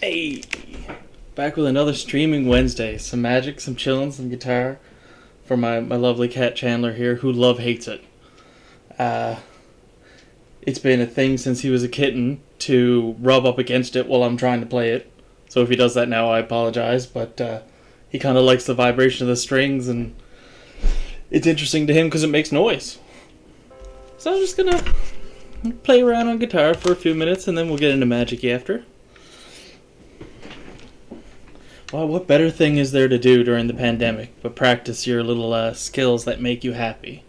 Hey, back with another streaming Wednesday. Some magic, some chillin', some guitar for my lovely cat Chandler here, who hates it. It's been a thing since he was a kitten to rub up against it while I'm trying to play it. So if he does that now, I apologize, but he kind of likes the vibration of the strings, and it's interesting to him because it makes noise. So I'm just gonna play around on guitar for a few minutes, and then we'll get into magic after. Well, what better thing is there to do during the pandemic but practice your little skills that make you happy?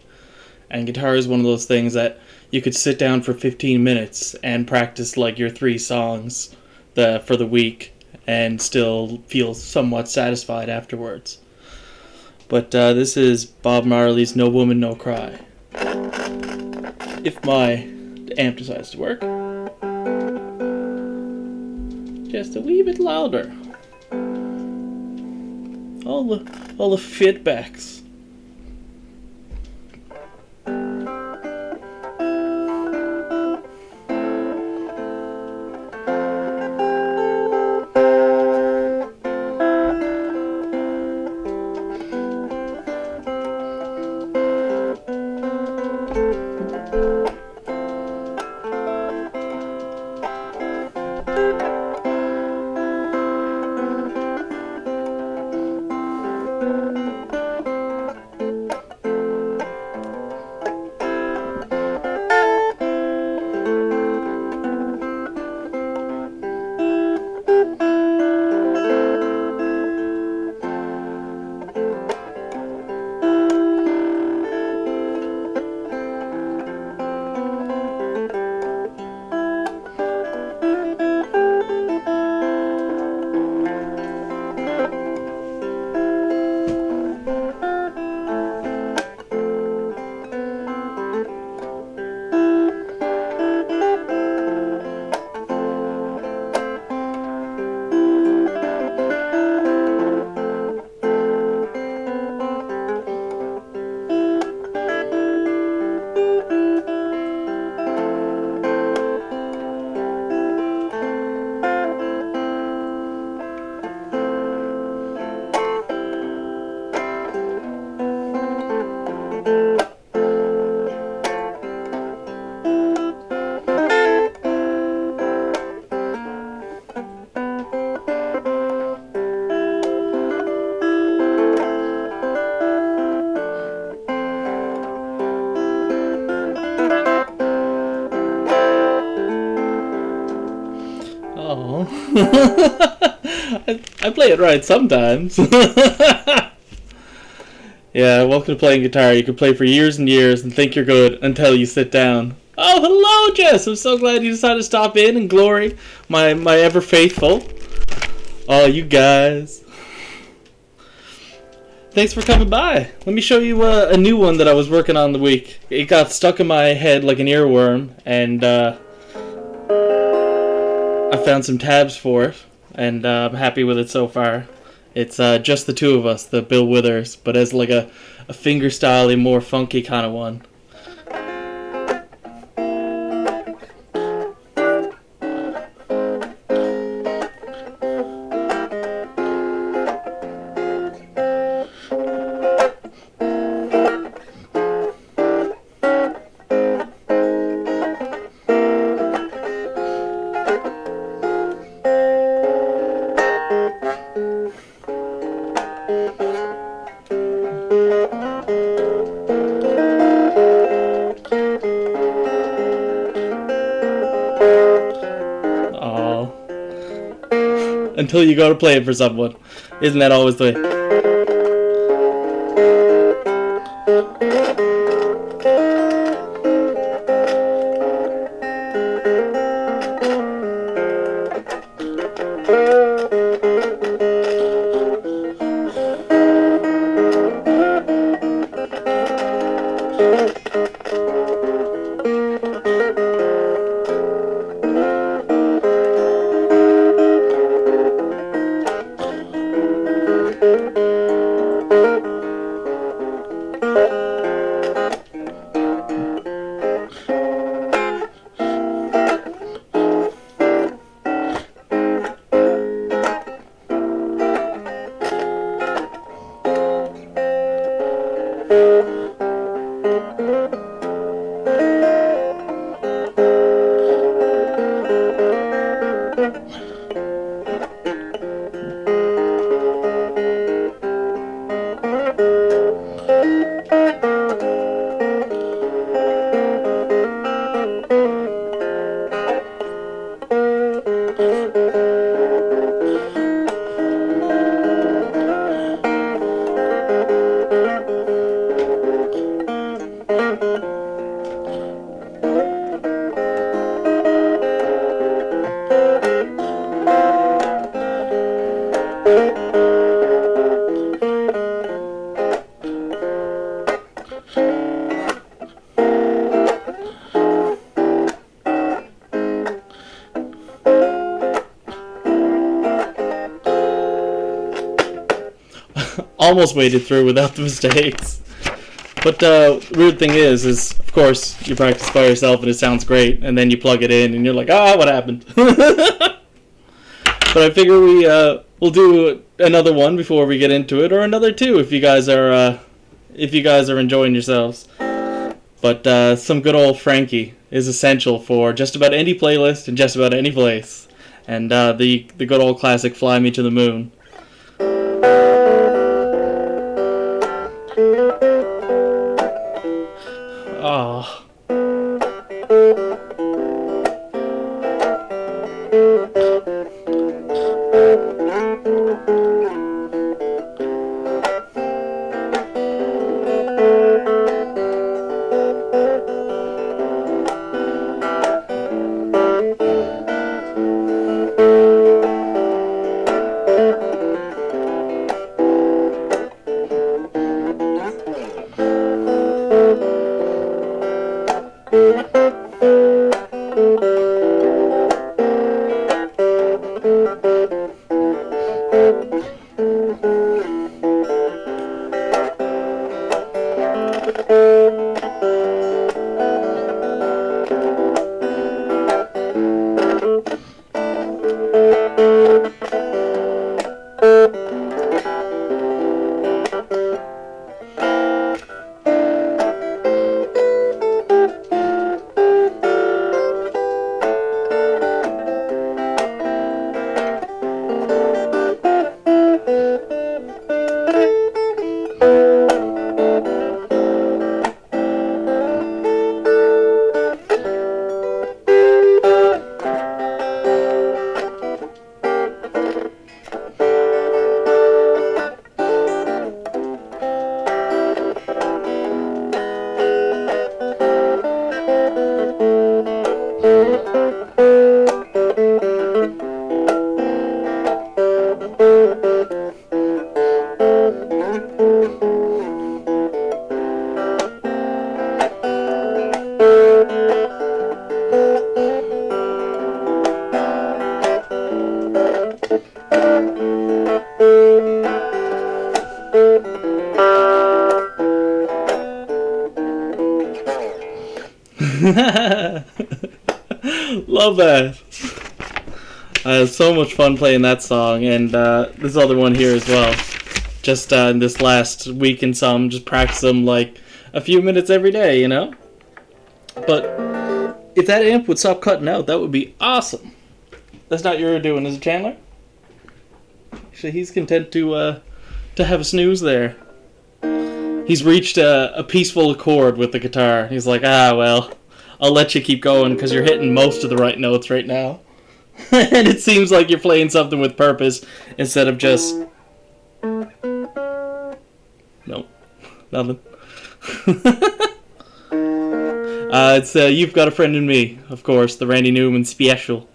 And guitar is one of those things that you could sit down for 15 minutes and practice like your 3 songs for the week and still feel somewhat satisfied afterwards. But this is Bob Marley's No Woman, No Cry. If my amp decides to work. Just a wee bit louder. All the feedbacks. Oh. I play it right sometimes. Yeah, welcome to playing guitar. You can play for years and years and think you're good until you sit down. Oh, hello, Jess! I'm so glad you decided to stop in and glory my ever faithful. Oh, you guys. Thanks for coming by. Let me show you a new one that I was working on the week. It got stuck in my head like an earworm, and I found some tabs for it, and I'm happy with it so far. It's just the two of us, the Bill Withers, but as like a fingerstyle-y, more funky kind of one. Until you go to play it for someone. Isn't that always the way? Almost made it through without the mistakes. But the weird thing is of course you practice by yourself and it sounds great, and then you plug it in and you're like, what happened? But I figure we'll do another one before we get into it, or another two if you guys are enjoying yourselves. But some good old Frankie is essential for just about any playlist and just about any place. And the good old classic "Fly Me to the Moon." Oh. Love that. I had so much fun playing that song, and this other one here as well. Just in this last week and some, just practice them like a few minutes every day, you know? But if that amp would stop cutting out, that would be awesome. That's not what you're doing, is it, Chandler? Actually, he's content to have a snooze there. He's reached a peaceful accord with the guitar. He's like, well, I'll let you keep going because you're hitting most of the right notes right now. And it seems like you're playing something with purpose instead of just... Nope. Nothing. It's You've Got a Friend in Me, of course, the Randy Newman special.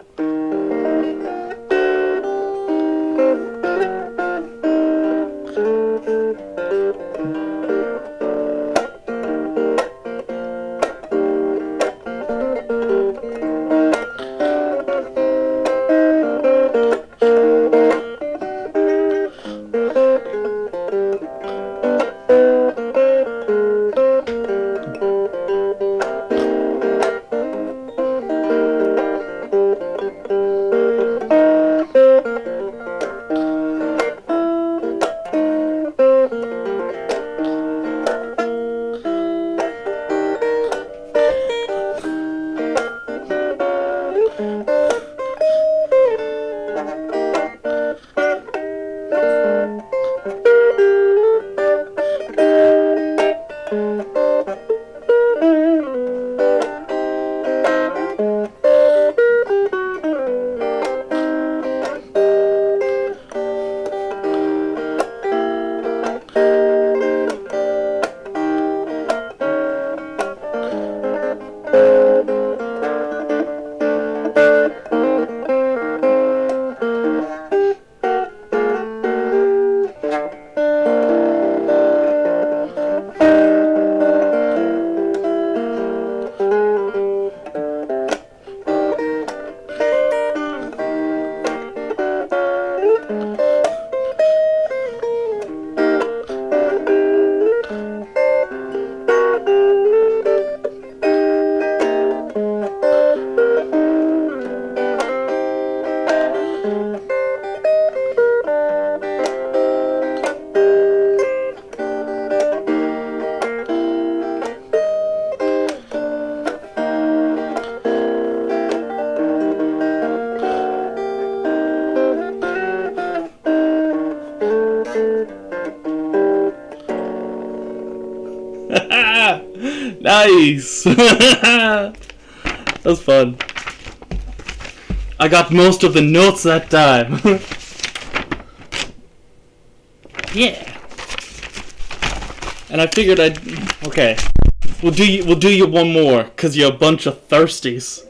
Nice! That was fun. I got most of the notes that time. Yeah. And I figured okay. We'll do you one more, cause you're a bunch of thirsties.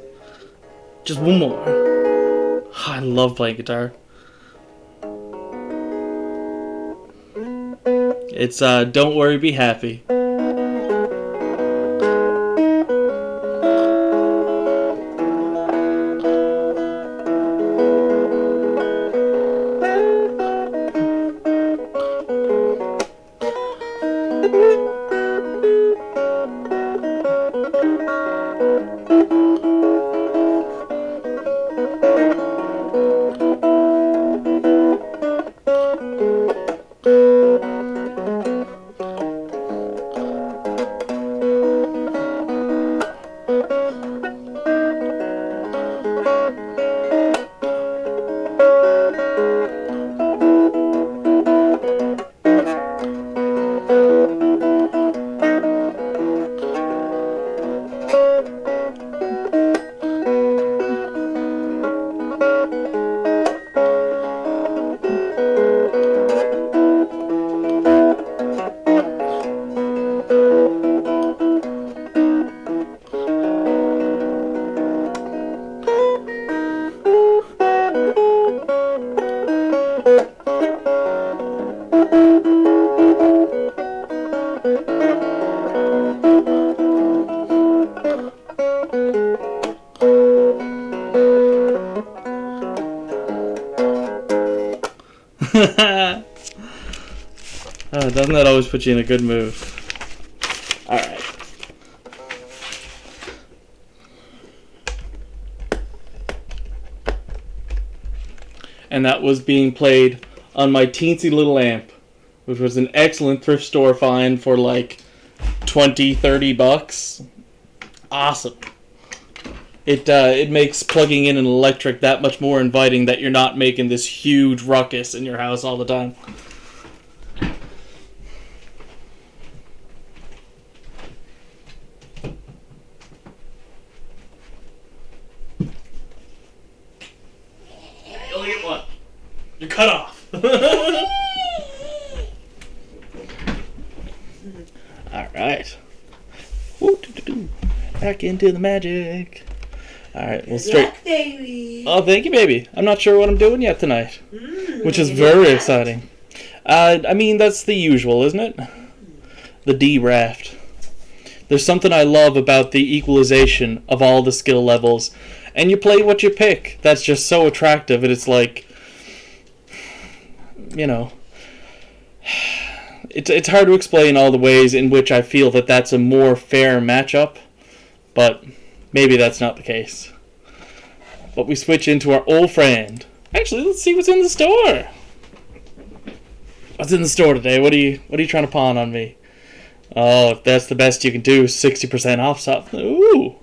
Just one more. I love playing guitar. It's Don't Worry, Be Happy. Doesn't that always put you in a good mood? Alright. And that was being played on my teensy little amp, which was an excellent thrift store find for like $20-$30. Awesome. It makes plugging in an electric that much more inviting that you're not making this huge ruckus in your house all the time. You only get one. You're cut off. Alright. Back into the magic. Alright, well, straight. Baby. Oh, thank you, baby. I'm not sure what I'm doing yet tonight, which is very exciting. I mean, that's the usual, isn't it? The draft. There's something I love about the equalization of all the skill levels, and you play what you pick. That's just so attractive, and it's like, you know, it's hard to explain all the ways in which I feel that that's a more fair matchup, but maybe that's not the case. But we switch into our old friend. Actually, let's see what's in the store. What's in the store today? What are you trying to pawn on me? Oh, if that's the best you can do, 60% off stuff. Ooh.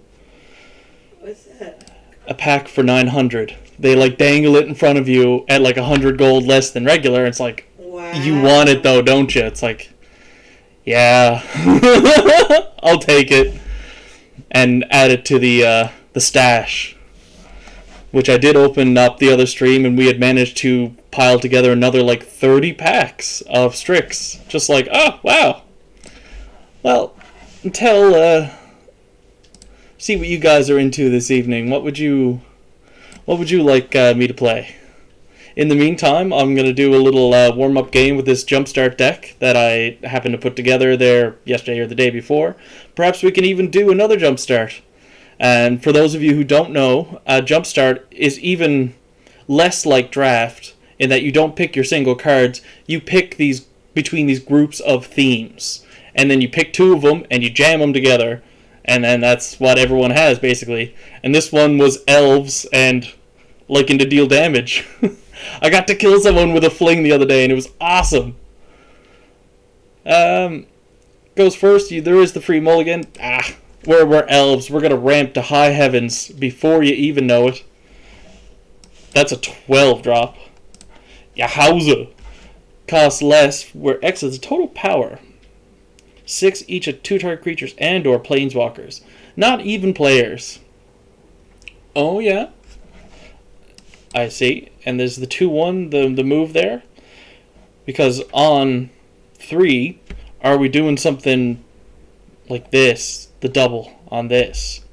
What's that? A pack for 900. They like dangle it in front of you at like 100 gold less than regular. It's like, wow. You want it though, don't you? It's like, yeah, I'll take it. And add it to the stash, which I did open up the other stream, and we had managed to pile together another like 30 packs of Strix. Just like, oh wow. Well, see what you guys are into this evening. What would you like me to play? In the meantime, I'm gonna do a little warm-up game with this Jumpstart deck that I happened to put together there yesterday or the day before. Perhaps we can even do another Jumpstart. And for those of you who don't know, Jumpstart is even less like Draft in that you don't pick your single cards. You pick these between these groups of themes, and then you pick two of them and you jam them together, and then that's what everyone has basically. And this one was elves and liking to deal damage. I got to kill someone with a fling the other day, and it was awesome. Goes first. There is the free mulligan. We're elves. We're gonna ramp to high heavens before you even know it. That's a 12 drop. Yahauza. Costs less, where X is the total power. 6 each of 2 target creatures and or planeswalkers. Not even players. Oh, yeah. I see. And there's the 2-1, the move there. Because on 3, are we doing something like this? The double on this.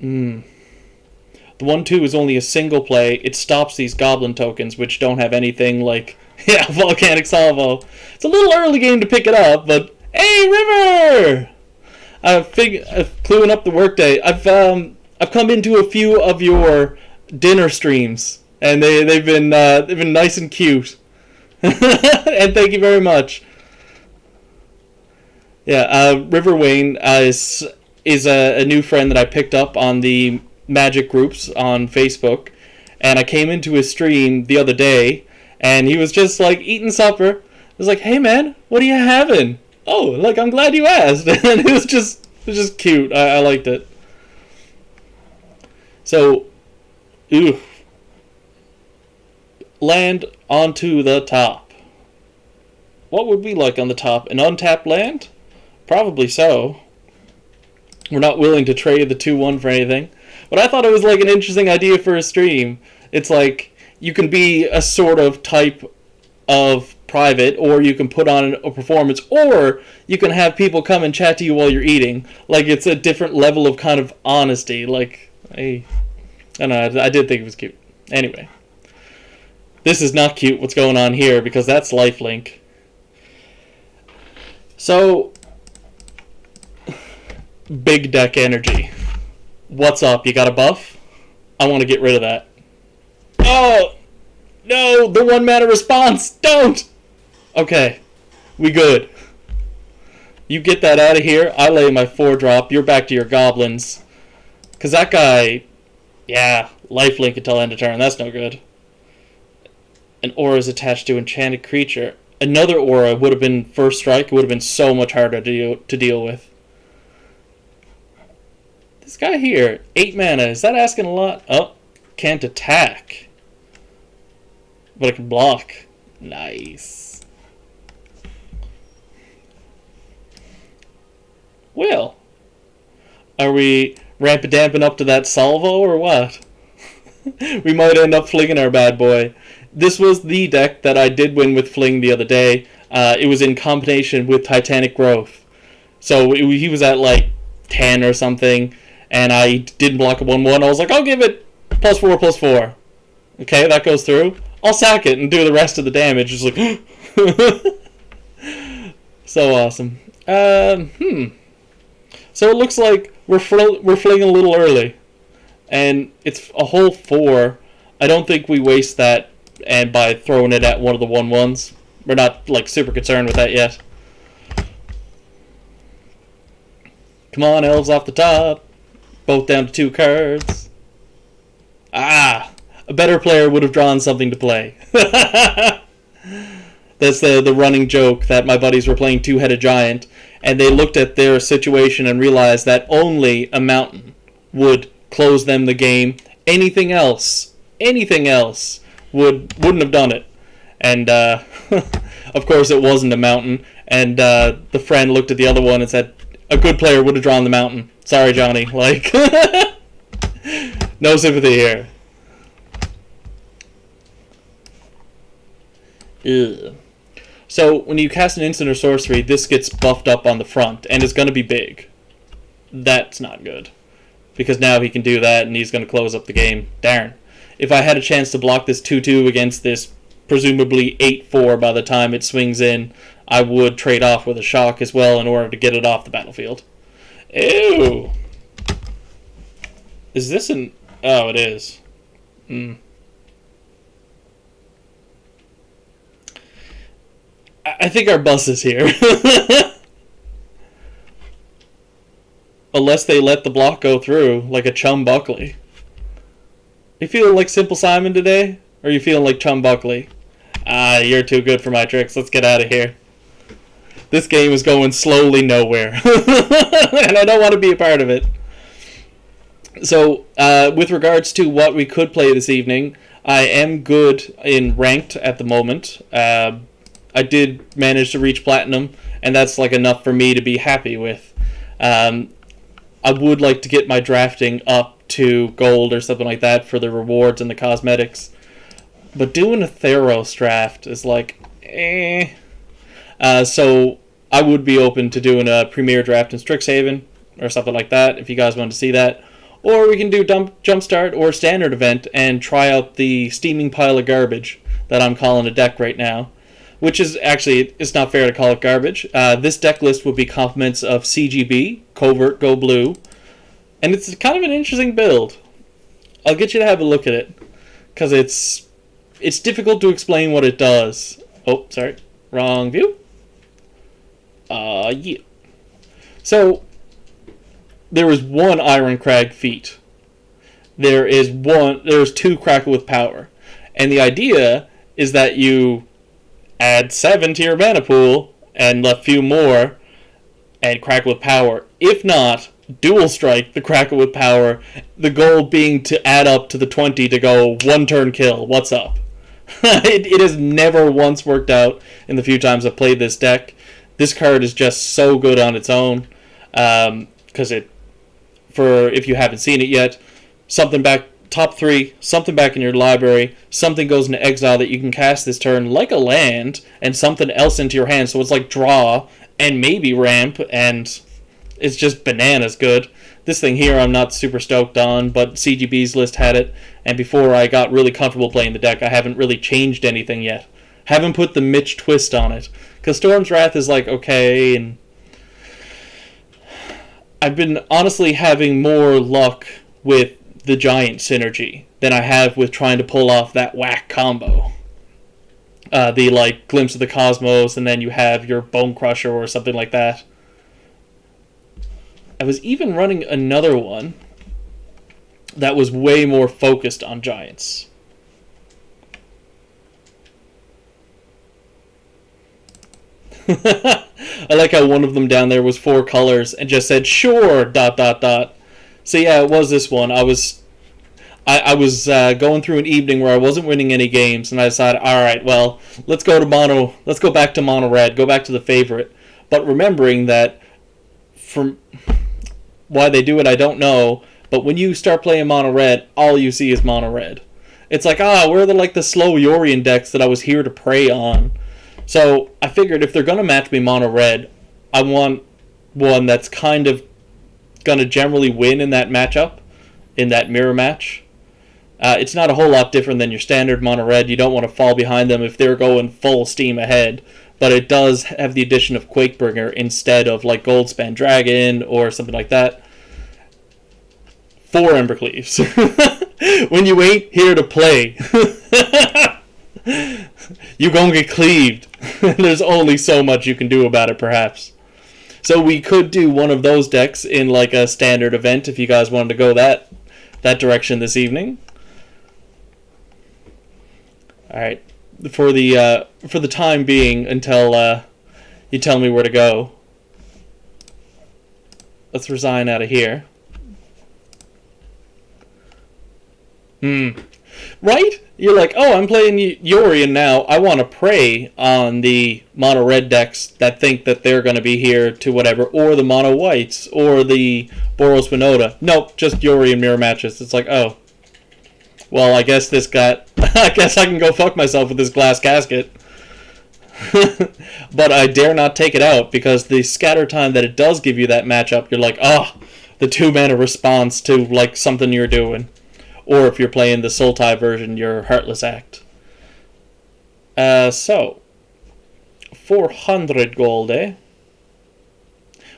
The 1-2 is only a single play. It stops these goblin tokens, which don't have anything like, Volcanic Salvo. It's a little early game to pick it up, but hey, River! Cluing up the workday. I've come into a few of your dinner streams, and they've been nice and cute. And thank you very much. Yeah, River Wayne is a new friend that I picked up on the Magic groups on Facebook, and I came into his stream the other day, and he was just like eating supper. I was like, "Hey man, what are you having?" "Oh, like I'm glad you asked." And it was just cute. I liked it. So, land onto the top. What would we like on the top? An untapped land? Probably so. We're not willing to trade the 2-1 for anything. But I thought it was like an interesting idea for a stream. It's like you can be a sort of type of private, or you can put on a performance, or you can have people come and chat to you while you're eating. Like it's a different level of kind of honesty. Like, I don't know, I did think it was cute. Anyway. This is not cute what's going on here because that's lifelink. So, big deck energy. What's up? You got a buff? I want to get rid of that. Oh! No! The 1 mana response! Don't! Okay. We good. You get that out of here. I lay my 4-drop. You're back to your goblins. Because that guy... Yeah. Lifelink until end of turn. That's no good. An aura is attached to enchanted creature. Another aura would have been first strike. It would have been so much harder to deal with. This guy here, 8 mana. Is that asking a lot? Oh, can't attack. But I can block. Nice. Well, are we ramp-a-damping up to that salvo or what? We might end up flinging our bad boy. This was the deck that I did win with Fling the other day. It was in combination with Titanic Growth. So he was at like 10 or something, and I didn't block a 1-1. I was like, I'll give it +4/+4. Okay, that goes through. I'll sack it and do the rest of the damage. Just like, so awesome. So it looks like we're flinging a little early, and it's a whole 4. I don't think we waste that, and by throwing it at one of the 1/1s, we're not like super concerned with that yet. Come on, elves off the top. Both down to 2 cards. Ah! A better player would have drawn something to play. That's the running joke that my buddies were playing Two-Headed Giant, and they looked at their situation and realized that only a mountain would close them the game. Anything else wouldn't have done it. And of course it wasn't a mountain, and the friend looked at the other one and said, a good player would have drawn the mountain. Sorry, Johnny. Like, no sympathy here. Ugh. So when you cast an instant or sorcery, this gets buffed up on the front, and it's going to be big. That's not good, because now he can do that, and he's going to close up the game. Darn. If I had a chance to block this 2/2 against this presumably 8/4 by the time it swings in, I would trade off with a shock as well in order to get it off the battlefield. Ew. Is this an... Oh, it is. I think our bus is here. Unless they let the block go through, like a Chum Buckley. You feeling like Simple Simon today? Or are you feeling like Chum Buckley? Ah, you're too good for my tricks. Let's get out of here. This game is going slowly nowhere. And I don't want to be a part of it. So, with regards to what we could play this evening, I am good in ranked at the moment. I I did manage to reach platinum, and that's like enough for me to be happy with. I would like to get my drafting up to gold or something like that for the rewards and the cosmetics. But doing a Theros draft is like, eh. So I would be open to doing a Premier Draft in Strixhaven or something like that if you guys want to see that. Or we can do Jumpstart or Standard Event and try out the steaming pile of garbage that I'm calling a deck right now. Which is actually, it's not fair to call it garbage. This deck list would be compliments of CGB, Covert, Go Blue. And it's kind of an interesting build. I'll get you to have a look at it. Because it's difficult to explain what it does. Oh, sorry. Wrong view. Yeah. So, there is one Iron Crag feat. There's two Crackle with Power. And the idea is that you add 7 to your mana pool and a few more and Crackle with Power. If not, dual strike the Crackle with Power, the goal being to add up to the 20 to go 1 turn kill. What's up? It has never once worked out in the few times I've played this deck. This card is just so good on its own. Because if you haven't seen it yet, something back, top 3, something back in your library, something goes into exile that you can cast this turn like a land, and something else into your hand. So it's like draw and maybe ramp, and it's just bananas good. This thing here I'm not super stoked on, but CGB's list had it, and before I got really comfortable playing the deck, I haven't really changed anything yet. Haven't put the Mitch twist on it. Because Storm's Wrath is like, okay, and I've been honestly having more luck with the Giant synergy than I have with trying to pull off that whack combo. The, like, Glimpse of the Cosmos, and then you have your Bone Crusher or something like that. I was even running another one that was way more focused on Giants. I like how one of them down there was 4 colors and just said, sure, ... So yeah, it was this one. I was going through an evening where I wasn't winning any games, and I decided, alright, well, let's go back to mono red, go back to the favorite. But remembering that, from why they do it, I don't know, but when you start playing mono red, all you see is mono red. It's like, where are the slow Yorion decks that I was here to prey on? So I figured if they're going to match me mono red, I want one that's kind of going to generally win in that matchup, in that mirror match. It's not a whole lot different than your standard mono red. You don't want to fall behind them if they're going full steam ahead. But it does have the addition of Quakebringer instead of like Goldspan Dragon or something like that. 4 Embercleaves. When you ain't here to play, you gonna get cleaved. There's only so much you can do about it, perhaps. So we could do one of those decks in like a standard event if you guys wanted to go that direction this evening. All right. For the time being, until you tell me where to go, let's resign out of here. Right? You're like, oh, I'm playing Yorion now. I want to prey on the mono red decks that think that they're going to be here to whatever, or the mono whites, or the Boros Winota. Nope, just Yorion mirror matches. It's like, oh, well, I guess I guess I can go fuck myself with this glass casket. But I dare not take it out, because the scatter time that it does give you that matchup, you're like, the 2-mana response to like something you're doing. Or if you're playing the Sultai version, your Heartless Act. So, 400 gold, eh?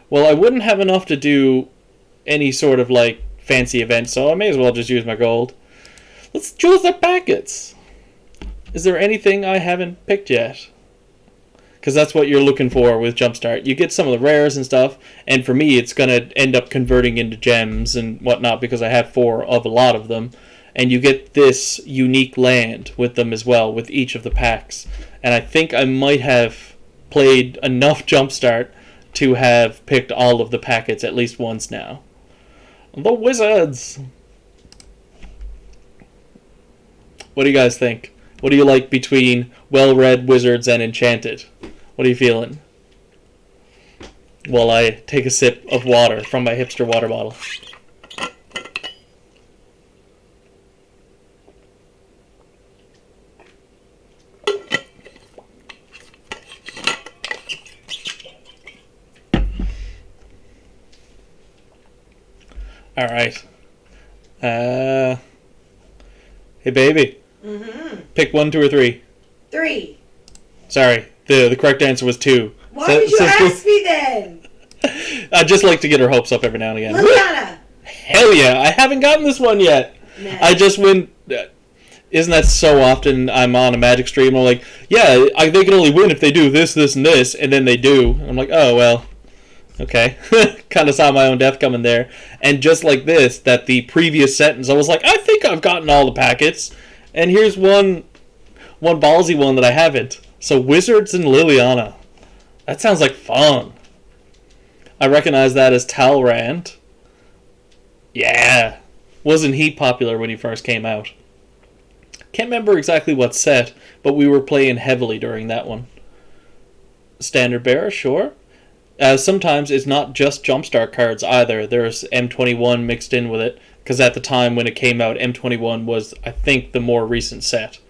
Well, I wouldn't have enough to do any sort of like fancy event, so I may as well just use my gold. Let's choose the packets. Is there anything I haven't picked yet? Because that's what you're looking for with Jumpstart. You get some of the rares and stuff, and for me it's going to end up converting into gems and whatnot because I have 4 of a lot of them. And you get this unique land with them as well, with each of the packs. And I think I might have played enough Jumpstart to have picked all of the packets at least once now. The Wizards! What do you guys think? What do you like between well-read, wizards, and enchanted? What are you feeling? While I take a sip of water from my hipster water bottle. All right. Hey, baby. Mm-hmm. Pick 1, 2, or 3. 3. Sorry, the correct answer was 2. Why did you ask me then? I just like to get her hopes up every now and again. Liliana! Hell yeah, I haven't gotten this one yet. Nah. I just win. Isn't that so often I'm on a Magic stream, I'm like, yeah, they can only win if they do this, this, and this, and then they do. I'm like, oh, well, okay. Kind of saw my own death coming there. And just like this, that the previous sentence, I was like, I think I've gotten all the packets. And here's one ballsy one that I haven't. So Wizards and Liliana. That sounds like fun. I recognize that as Talrand. Yeah. Wasn't he popular when he first came out? Can't remember exactly what set, but we were playing heavily during that one. Standard Bearer, sure. Sometimes it's not just Jumpstart cards either. There's M21 mixed in with it, because at the time when it came out, M21 was, I think, the more recent set.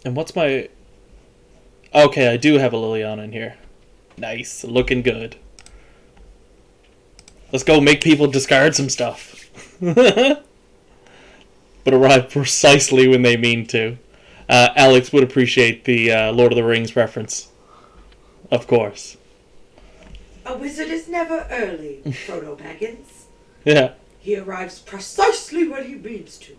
And what's my... Okay, I do have a Liliana in here. Nice, looking good. Let's go make people discard some stuff. But arrive precisely when they mean to. Alex would appreciate the Lord of the Rings reference. Of course. A wizard is never early, Frodo Baggins. Yeah. He arrives precisely when he means to.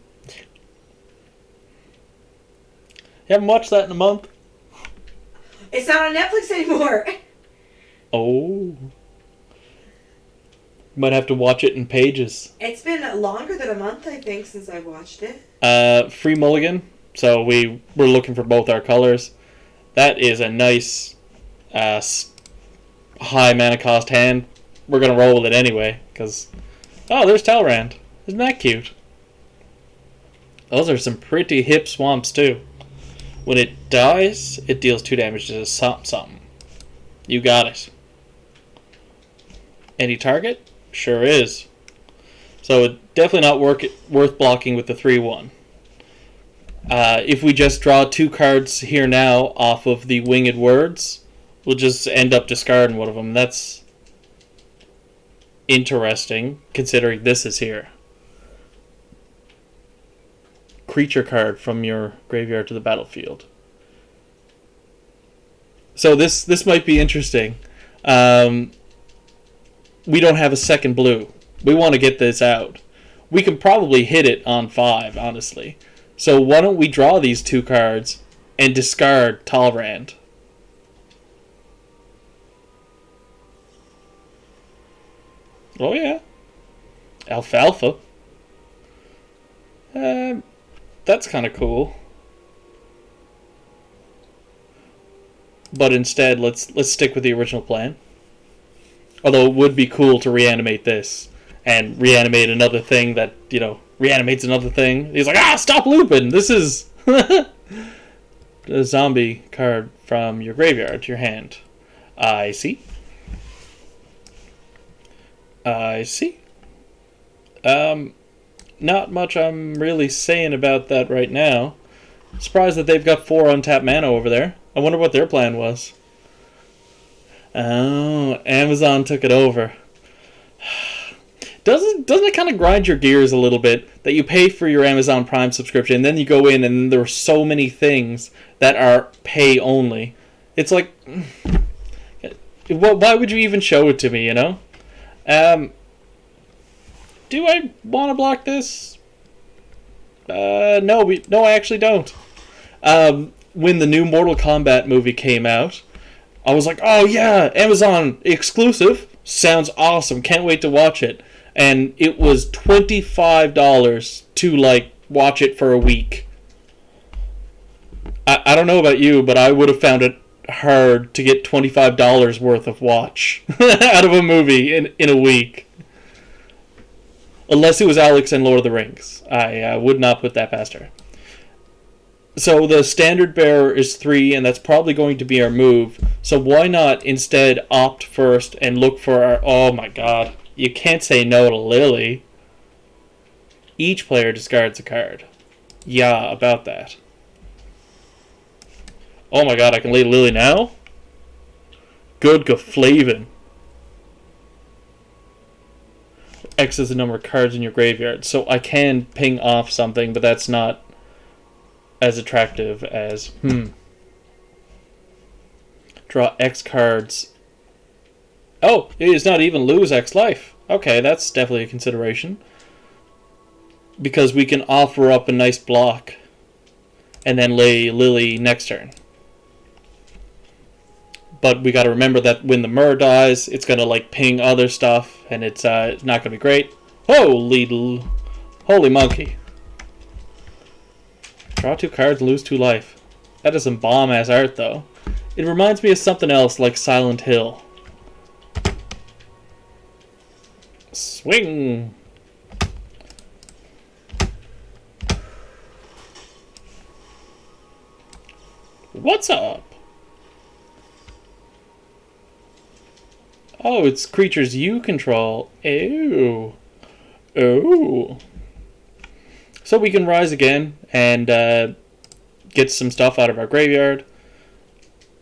You haven't watched that in a month? It's not on Netflix anymore. Oh. You might have to watch it in pages. It's been longer than a month, I think, since I watched it. Free mulligan. So we're looking for both our colors. That is a nice high mana cost hand. We're going to roll with it anyway. Because, oh, there's Talrand. Isn't that cute? Those are some pretty hip swamps too. When it dies, it deals 2 damage to something. You got it. Any target? Sure is. So it definitely not worth blocking with the 3/1. If we just draw 2 cards here now off of the winged words, we'll just end up discarding one of them. That's interesting, considering this is here. Creature card from your graveyard to the battlefield. So this might be interesting. We don't have a second blue. We want to get this out. We can probably hit it on 5, honestly. So why don't we draw these 2 cards and discard Talrand? Oh yeah. Alfalfa. That's kind of cool. But instead, let's stick with the original plan. Although it would be cool to reanimate this and reanimate another thing that, reanimates another thing. He's like, stop looping! This is a zombie card from your graveyard to your hand. I see. Not much I'm really saying about that right now. Surprised that they've got 4 untapped mana over there. I wonder what their plan was. Oh, Amazon took it over. Doesn't it kind of grind your gears a little bit that you pay for your Amazon Prime subscription and then you go in and there are so many things that are pay only? It's like, why would you even show it to me, Do I want to block this? No, I actually don't. When the new Mortal Kombat movie came out, I was like, oh yeah, Amazon exclusive. Sounds awesome. Can't wait to watch it. And it was $25 to, watch it for a week. I don't know about you, but I would have found it hard to get $25 worth of watch out of a movie in a week. Unless it was Alex and Lord of the Rings. I would not put that past her. So the standard bearer is 3, and that's probably going to be our move. So why not instead opt first and look for our... Oh my god. You can't say no to Lily. Each player discards a card. Yeah, about that. Oh my god, I can lay Lily now? Good Geflavin. X is the number of cards in your graveyard. So I can ping off something, but that's not as attractive as... Draw X cards. Oh, it is not even lose X life. Okay, that's definitely a consideration. Because we can offer up a nice block and then lay Lily next turn. But we got to remember that when the Mur dies, it's going to like ping other stuff, and it's not going to be great. Holy monkey. Draw 2 cards, lose 2 life. That is some bomb-ass art, though. It reminds me of something else like Silent Hill. Swing! What's up? Oh, it's creatures you control. Ew. Oh. So we can rise again and get some stuff out of our graveyard.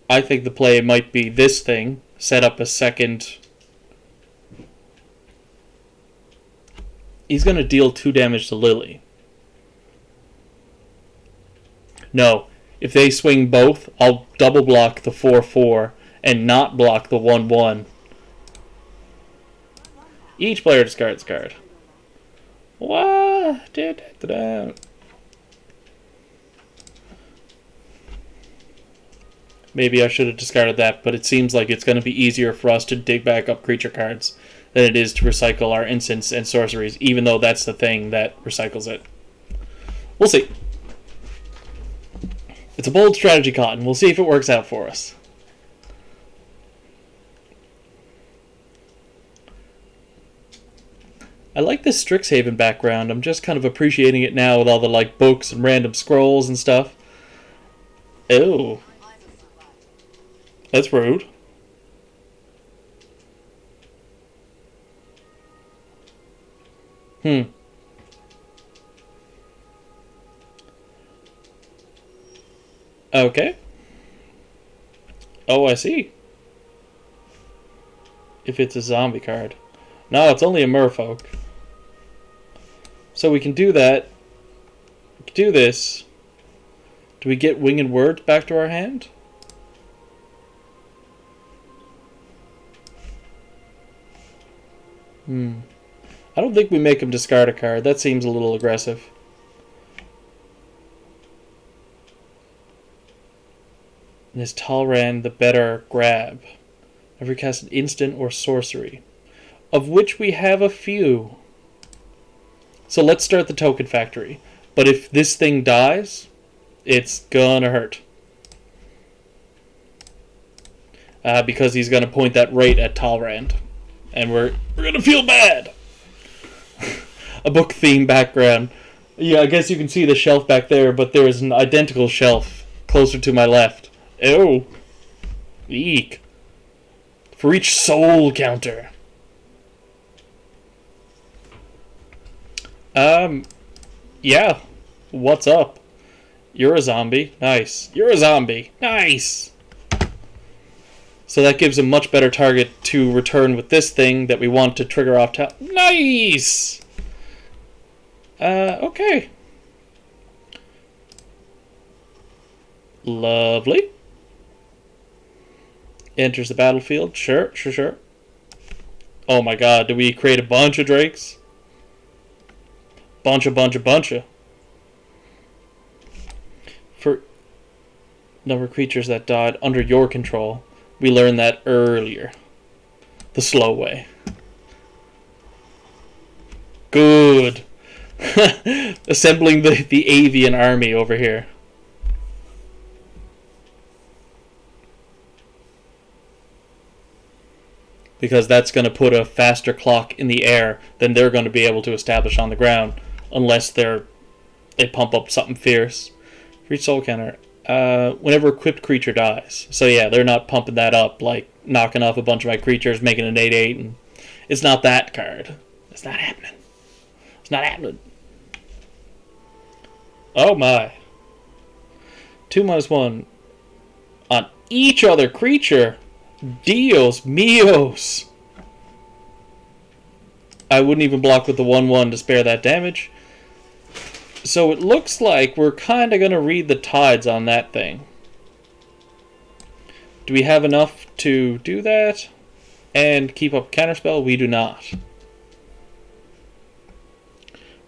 I think the play might be this thing. Set up a second. He's going to deal 2 damage to Lily. No. If they swing both, I'll double block the 4/4 and not block the 1/1. Each player discards a card. What? Maybe I should have discarded that, but it seems like it's going to be easier for us to dig back up creature cards than it is to recycle our instants and sorceries, even though that's the thing that recycles it. We'll see. It's a bold strategy, Cotton. We'll see if it works out for us. I like this Strixhaven background. I'm just kind of appreciating it now with all the like books and random scrolls and stuff. Ew. That's rude. Okay. Oh, I see. If it's a zombie card. No, it's only a merfolk. So we can do that. We can do this. Do we get Winged Words back to our hand? I don't think we make him discard a card. That seems a little aggressive. And is Talrand the better grab? Ever cast an instant or sorcery? Of which we have a few. So let's start the token factory. But if this thing dies, it's gonna hurt. Because he's gonna point that right at Talrand. And we're gonna feel bad. A book theme background. Yeah, I guess you can see the shelf back there, but there is an identical shelf closer to my left. Ew. Eek. For each soul counter. Yeah. What's up? You're a zombie. Nice. You're a zombie. Nice. So that gives a much better target to return with this thing that we want to trigger off. Nice! Okay. Lovely. Enters the battlefield. Sure. Oh my god, do we create a bunch of drakes? Bunch of. For number of creatures that died under your control. We learned that earlier. The slow way. Good. Assembling the avian army over here. Because that's going to put a faster clock in the air than they're going to be able to establish on the ground. Unless they pump up something fierce. For each soul counter. Whenever equipped creature dies. So yeah, they're not pumping that up, like knocking off a bunch of my creatures, making an 8/8, and it's not that card. It's not happening. It's not happening. Oh my. 2/1 on each other creature. Dios míos. I wouldn't even block with the 1/1 to spare that damage. So it looks like we're kind of going to read the tides on that thing. Do we have enough to do that and keep up counterspell? We do not.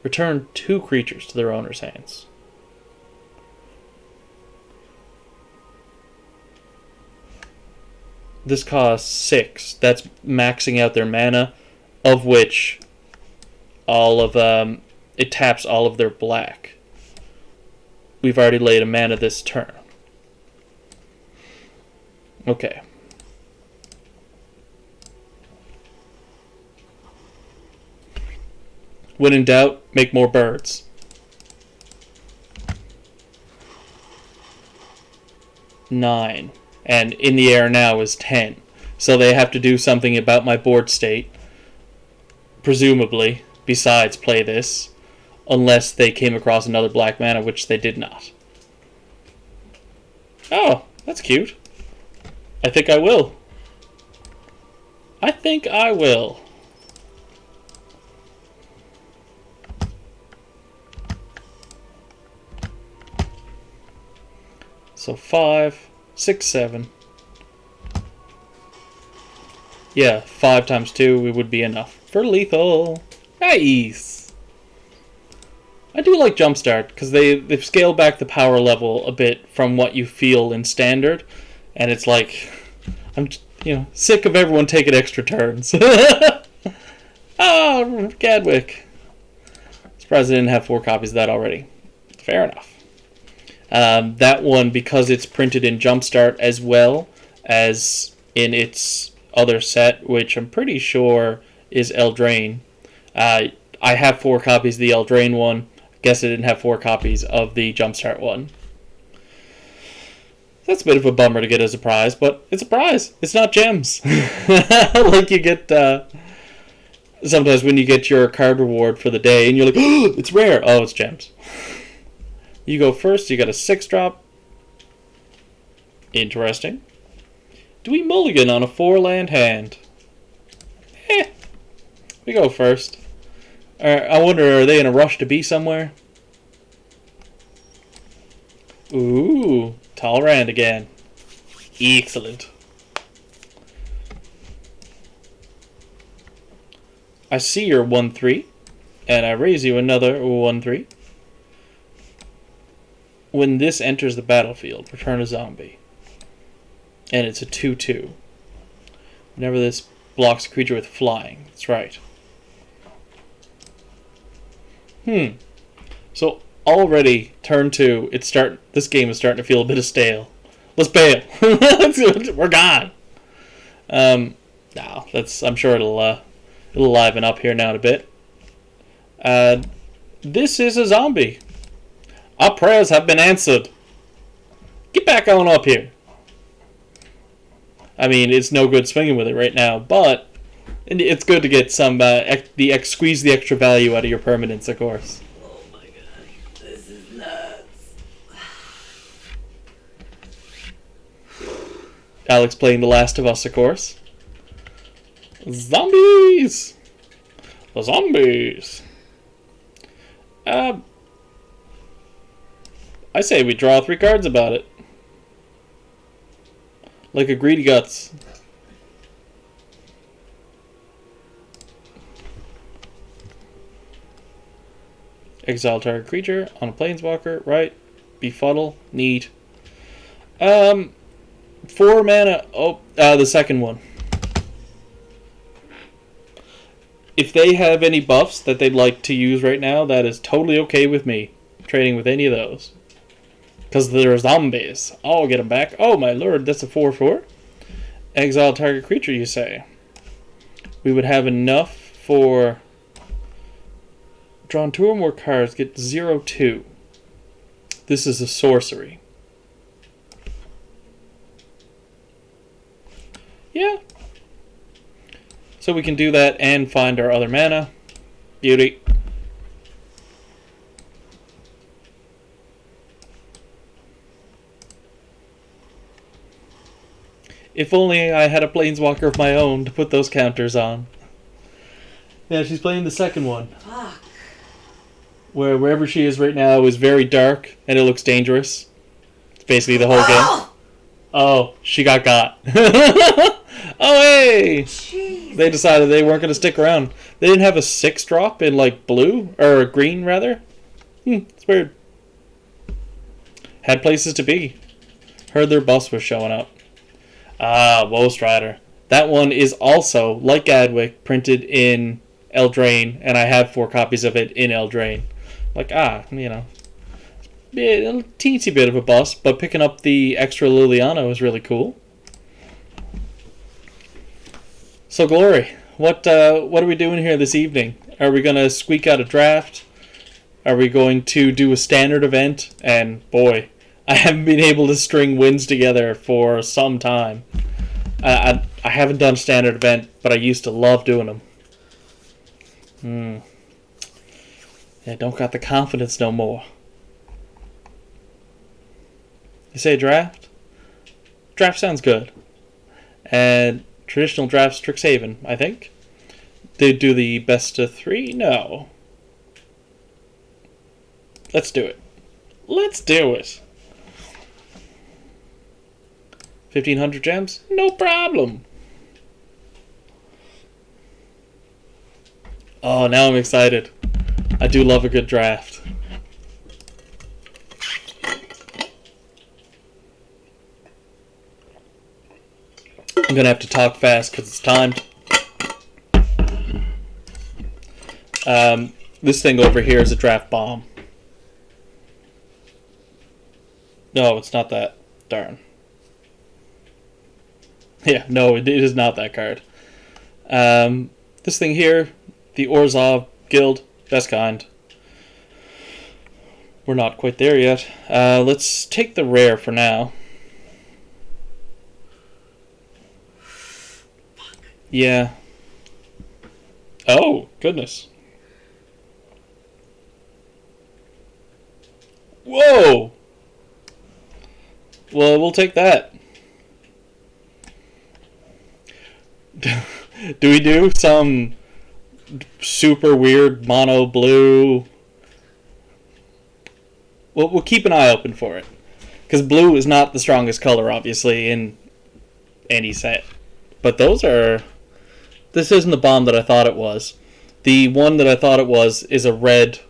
Return 2 creatures to their owner's hands. This costs 6. That's maxing out their mana, of which all of it taps all of their black. We've already laid a mana this turn. Okay. When in doubt, make more birds. Nine. And in the air now is 10. So they have to do something about my board state. Presumably, besides play this. Unless they came across another black mana, which they did not. Oh, that's cute. I think I will. I think I will. So 5, 6, 7. Yeah, 5 times 2 it would be enough for lethal. Nice. I do like Jumpstart because they've scaled back the power level a bit from what you feel in Standard, and it's like I'm sick of everyone taking extra turns. Oh, Gadwick. Surprised I didn't have 4 copies of that already. Fair enough. That one, because it's printed in Jumpstart as well as in its other set, which I'm pretty sure is Eldraine. I have 4 copies of the Eldraine one. Guess I didn't have 4 copies of the Jumpstart one. That's a bit of a bummer to get as a prize, but it's a prize. It's not gems. Like you get sometimes when you get your card reward for the day and you're like, oh, it's rare. Oh, it's gems. You go first. You got a 6-drop. Interesting. Do we mulligan on a 4-land hand? We go first. I wonder, are they in a rush to be somewhere? Ooh, Talrand again. Excellent. I see your 1/3, and I raise you another 1/3. When this enters the battlefield, return a zombie. And it's a 2/2. Whenever this blocks a creature with flying. That's right. So already turn 2. This game is starting to feel a bit stale. Let's bail. We're gone. No, I'm sure it'll liven up here now in a bit. This is a zombie. Our prayers have been answered. Get back on up here. I mean, it's no good swinging with it right now, but it's good to get some squeeze the extra value out of your permanents, of course. Oh my god, this is nuts. Alex playing The Last of Us, of course. Zombies! The zombies! I say we draw 3 cards about it. Like a greedy guts. Exile target creature on a planeswalker, right? Befuddle, neat. 4 mana. Oh, the second one. If they have any buffs that they'd like to use right now, that is totally okay with me. Trading with any of those. Because they're zombies. I'll get them back. Oh my lord, that's a 4/4. Exile target creature, you say? We would have enough for... Drawn 2 or more cards, get 0/2. This is a sorcery. Yeah. So we can do that and find our other mana. Beauty. If only I had a Planeswalker of my own to put those counters on. Yeah, she's playing the second one. Fuck. Wherever she is right now is very dark, and it looks dangerous. It's basically the whole game. Oh, she got. Oh, hey! Jeez. They decided they weren't going to stick around. They didn't have a 6-drop in, like, blue, or green, rather. It's weird. Had places to be. Heard their bus was showing up. Ah, Woe Strider. That one is also, like Adwick, printed in Eldraine, and I have 4 copies of it in Eldraine. Like, a teensy bit of a bust, but picking up the extra Liliana is really cool. So, Glory, what are we doing here this evening? Are we going to squeak out a draft? Are we going to do a standard event? And, boy, I haven't been able to string wins together for some time. I haven't done a standard event, but I used to love doing them. Yeah, don't got the confidence no more. You say draft? Draft sounds good. And traditional draft Strixhaven, I think. They do the best of 3? No. Let's do it. Let's do it. 1,500 gems? No problem. Oh, now I'm excited. I do love a good draft. I'm going to have to talk fast because it's timed. This thing over here is a draft bomb. No, it's not that. Darn. Yeah, no, it is not that card. This thing here, the Orzhov Guild, best kind. We're not quite there yet. Let's take the rare for now. Yeah. Oh, goodness. Whoa! Well, we'll take that. Do we do some super weird mono blue? Well, we'll keep an eye open for it. Because blue is not the strongest color, obviously, in any set. But those are... This isn't the bomb that I thought it was. The one that I thought it was is a red,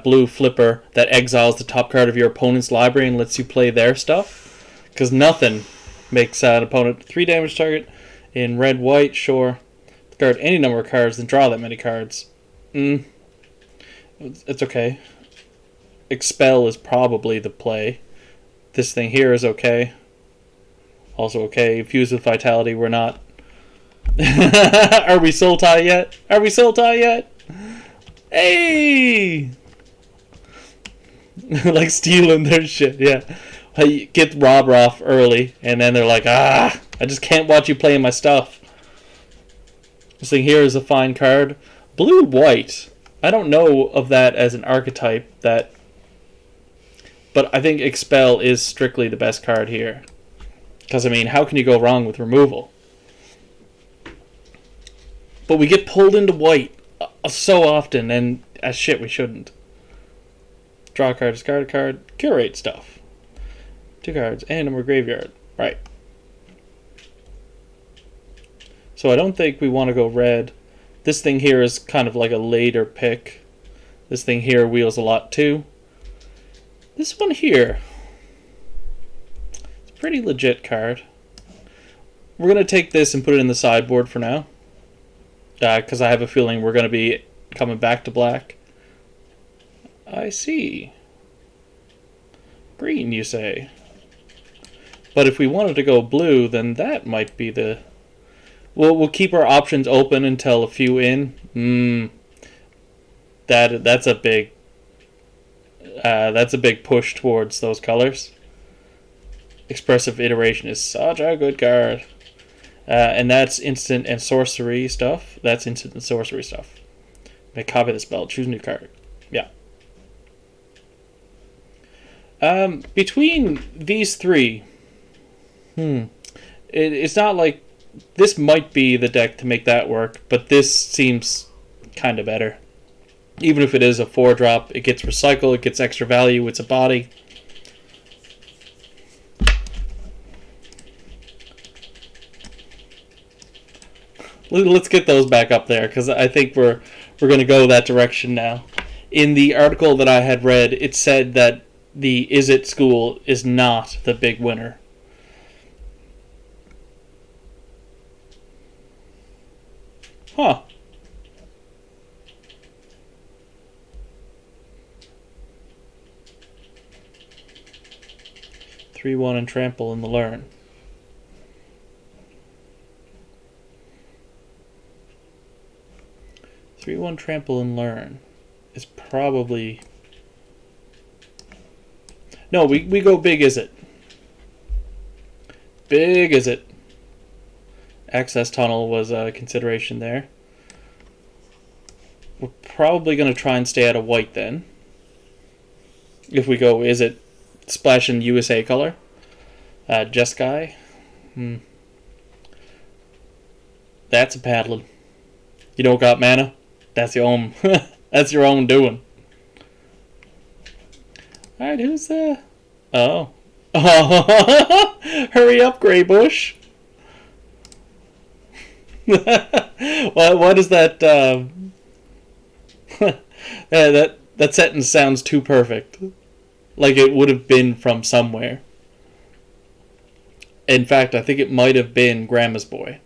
blue flipper that exiles the top card of your opponent's library and lets you play their stuff. Because nothing makes an opponent 3 damage target in red, white, sure. Discard any number of cards and draw that many cards. It's okay. Expel is probably the play. This thing here is okay. Also okay. Fuse with Vitality, we're not. Are we soul tie yet? Are we soul tie yet? Hey! Like stealing their shit, yeah. Get Rob off early, and then they're like, I just can't watch you playing my stuff. This thing here is a fine card. Blue-white. I don't know of that as an archetype, but I think Expel is strictly the best card here. Because, I mean, how can you go wrong with removal? But we get pulled into white so often, and shit, we shouldn't. Draw a card, discard a card, curate stuff. 2 cards, and number graveyard. Right. So I don't think we want to go red. This thing here is kind of like a later pick. This thing here wheels a lot too. This one here, it's a pretty legit card. We're going to take this and put it in the sideboard for now. Because I have a feeling we're going to be coming back to black. I see. Green, you say? But if we wanted to go blue, then that might be the... We'll keep our options open until a few in. That's a big... That's a big push towards those colors. Expressive Iteration is such a good card. And that's instant and sorcery stuff. That's instant and sorcery stuff. May copy the spell. Choose a new card. Yeah. Between these three, it's not like this might be the deck to make that work, but this seems kind of better. Even if it is a 4-drop, it gets recycle, it gets extra value, it's a body. Let's get those back up there, because I think we're going to go that direction now. In the article that I had read, it said that the Is It school is not the big winner. Huh. Three, 1, and trample in the learn. Three, 1, trample and learn is probably... No, we go big Is It. Big Is It. Access tunnel was a consideration there. We're probably going to try and stay out of white then. If we go Is It splash in USA color. Jeskai. That's a paddling. You don't got mana? That's your own. That's your own doing. All right, who's there? Oh. Hurry up, Greybush. What is that? That sentence sounds too perfect. Like it would have been from somewhere. In fact, I think it might have been Grandma's Boy.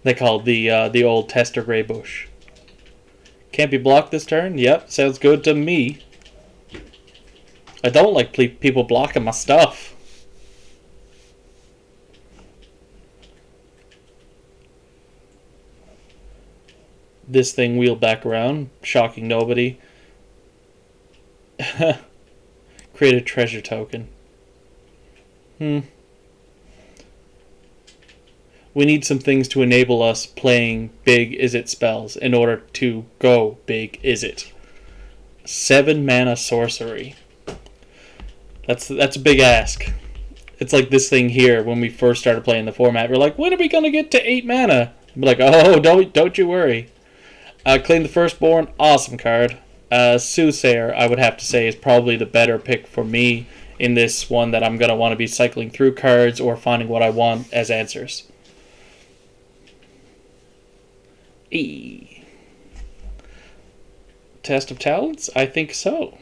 They called the old tester Greybush. Can't be blocked this turn? Yep, sounds good to me. I don't like people blocking my stuff. This thing wheeled back around, shocking nobody. Create a treasure token. We need some things to enable us playing big Is It spells in order to go big Is It. 7 mana sorcery. That's a big ask. It's like this thing here when we first started playing the format. We're like, when are we gonna get to 8 mana? We're like, oh, don't you worry. Claim the Firstborn, awesome card. Soothsayer, I would have to say, is probably the better pick for me in this one that I'm gonna want to be cycling through cards or finding what I want as answers. Test of talents? I think so.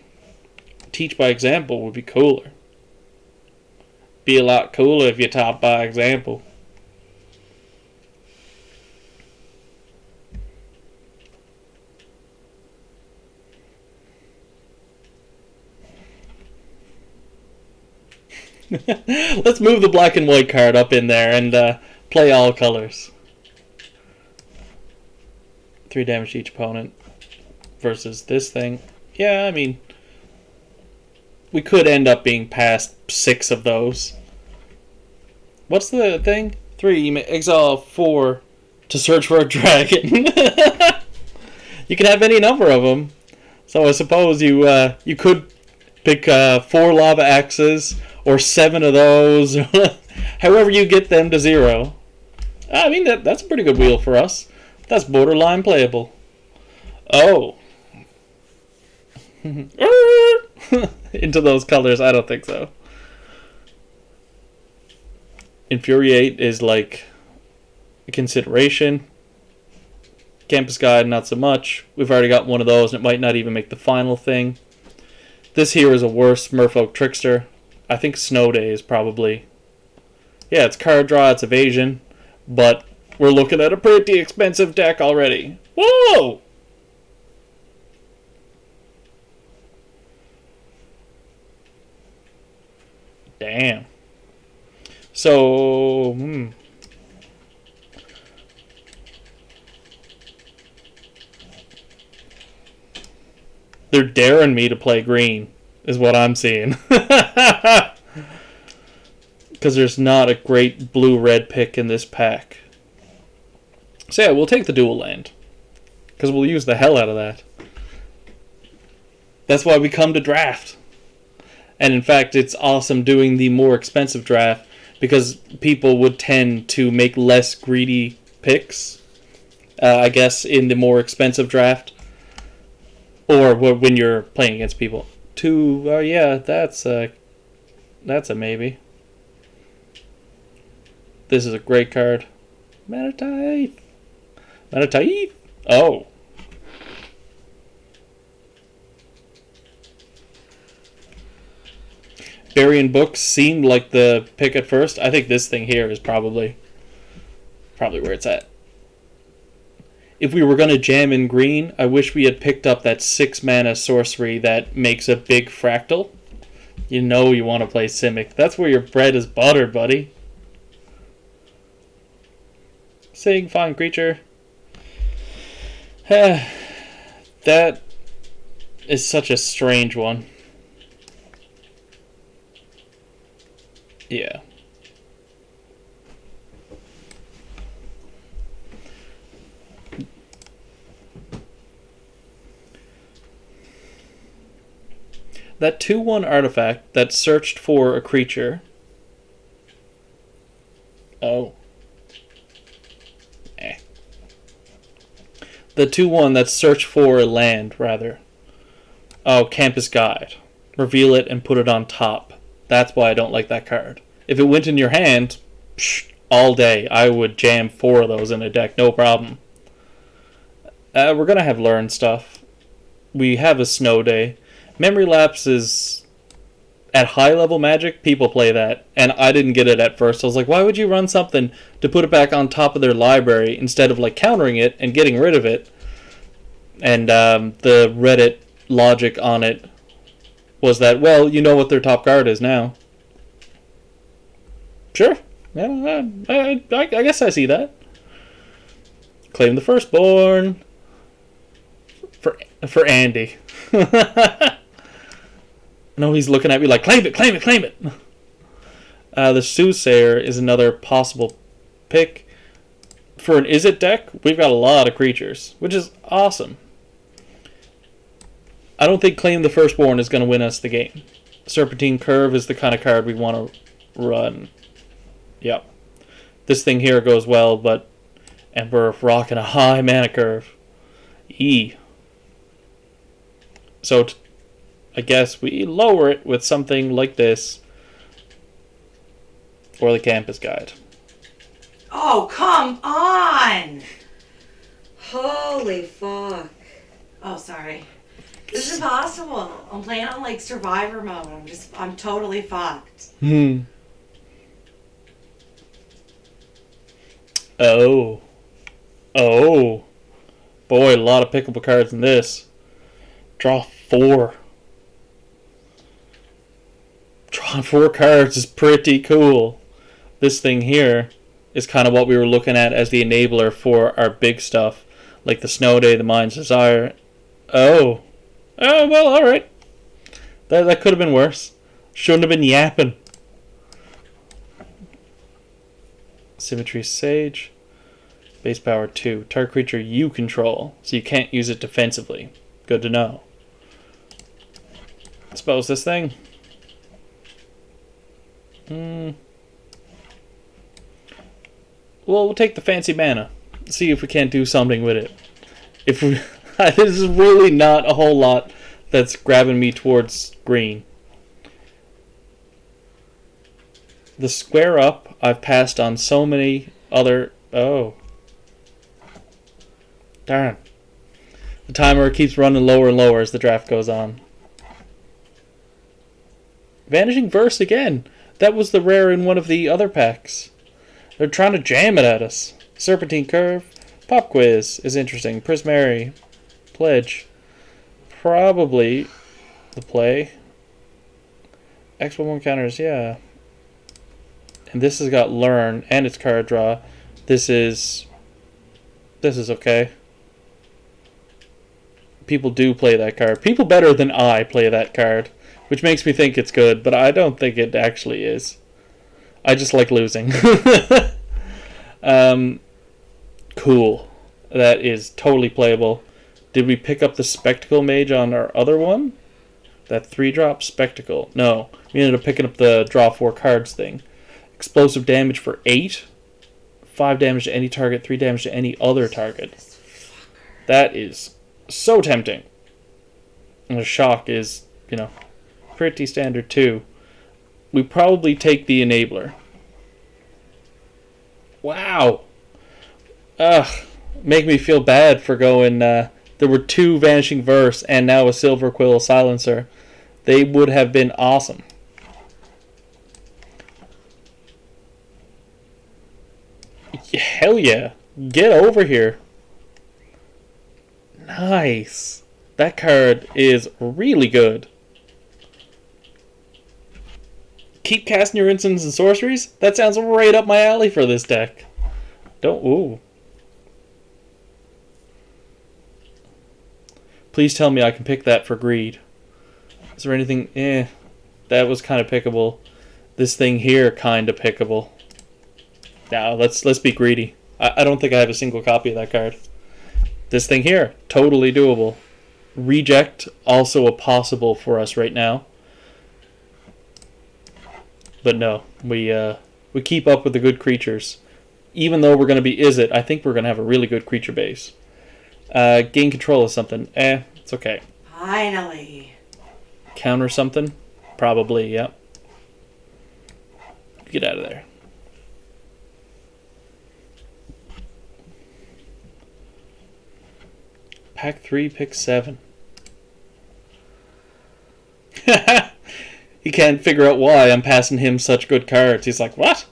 Teach by example would be cooler. Be a lot cooler if you taught by example. Let's move the black and white card up in there and play all colors. 3 damage to each opponent versus this thing. Yeah, I mean, we could end up being past 6 of those. What's the thing? 3, you may exile 4 to search for a dragon. You can have any number of them. So I suppose you could pick 4 lava axes or 7 of those. However you get them to 0. I mean, that's a pretty good wheel for us. That's borderline playable. Oh. Into those colors, I don't think so. Infuriate is like a consideration. Campus Guide, not so much. We've already got one of those, and it might not even make the final thing. This here is a worse Merfolk Trickster. I think Snow Day is probably... Yeah, it's card draw, it's evasion, but we're looking at a pretty expensive deck already. Whoa! Damn. So, They're daring me to play green, is what I'm seeing. Because there's not a great blue-red pick in this pack. So yeah, we'll take the dual land. Because we'll use the hell out of that. That's why we come to draft. And in fact, it's awesome doing the more expensive draft because people would tend to make less greedy picks, I guess, in the more expensive draft. Or when you're playing against people. Yeah, that's a maybe. This is a great card. Manatite. Oh. Burying Books seemed like the pick at first. I think this thing here is probably where it's at. If we were going to jam in green, I wish we had picked up that 6 mana sorcery that makes a big fractal. You know you want to play Simic. That's where your bread is buttered, buddy. Sing, fine creature. That is such a strange one. Yeah. That 2/1 artifact that searched for a creature. Oh. The 2/1 that searched for a land, rather. Oh, Campus Guide. Reveal it and put it on top. That's why I don't like that card. If it went in your hand, all day, I would jam 4 of those in a deck, no problem. We're going to have learn stuff. We have a snow day. Memory Lapse is... At high level Magic, people play that. And I didn't get it at first. I was like, why would you run something to put it back on top of their library instead of like countering it and getting rid of it? And the Reddit logic on it was that, well, you know what their top card is now. Sure. Yeah, I guess I see that. Claim the Firstborn. For Andy. No, he's looking at me like, claim it, claim it, claim it. The Soothsayer is another possible pick. For an Is It deck, we've got a lot of creatures, which is awesome. I don't think Claim the Firstborn is going to win us the game. Serpentine Curve is the kind of card we want to run. Yep. This thing here goes well, but... And we're rocking a high mana curve. E. So... I guess we lower it with something like this. Or the Campus Guide. Oh, come on! Holy fuck. Oh, sorry. This is impossible. I'm playing on like survivor mode. I'm totally fucked. Oh. Boy, a lot of pickable cards in this. Draw 4. Drawing 4 cards is pretty cool. This thing here is kind of what we were looking at as the enabler for our big stuff. Like the Snow Day, the Mind's Desire. Oh, well, alright. That could have been worse. Shouldn't have been yapping. Symmetry Sage. Base power 2. Target creature you control, so you can't use it defensively. Good to know. Expose this thing. Well, we'll take the fancy mana. See if we can't do something with it. If we, this is really not a whole lot that's grabbing me towards green. The square up, I've passed on so many other... Oh. Darn. The timer keeps running lower and lower as the draft goes on. Vanishing Verse again. That was the rare in one of the other packs. They're trying to jam it at us. Serpentine Curve. Pop Quiz is interesting. Prismary. Pledge. Probably the play. X11 counters, yeah. And this has got Learn and its card draw. This is okay. people do play that card. People better than I play that card, which makes me think it's good, but I don't think it actually is. I just like losing. Cool. That is totally playable. Did we pick up the Spectacle Mage on our other one? That 3-drop Spectacle. No, we ended up picking up the draw 4 cards thing. Explosive damage for 8. 5 damage to any target, 3 damage to any other target. That is so tempting. And the shock is, pretty standard too. We probably take the Enabler. Wow. Ugh. Make me feel bad for going, there were 2 Vanishing Verse and now a Silver Quill Silencer. They would have been awesome. Hell yeah. Get over here. Nice. That card is really good. Keep casting your instants and sorceries? That sounds right up my alley for this deck. Ooh. Please tell me I can pick that for greed. Is there anything? That was kind of pickable. This thing here, kind of pickable. Now, let's be greedy. I don't think I have a single copy of that card. This thing here, totally doable. Reject, also a possible for us right now. But no, we keep up with the good creatures. Even though we're going to be Izzet, I think we're going to have a really good creature base. Gain control of something. It's okay. Finally. Counter something? Probably, yep. Get out of there. Pack 3, pick 7. He can't figure out why I'm passing him such good cards. He's like, what?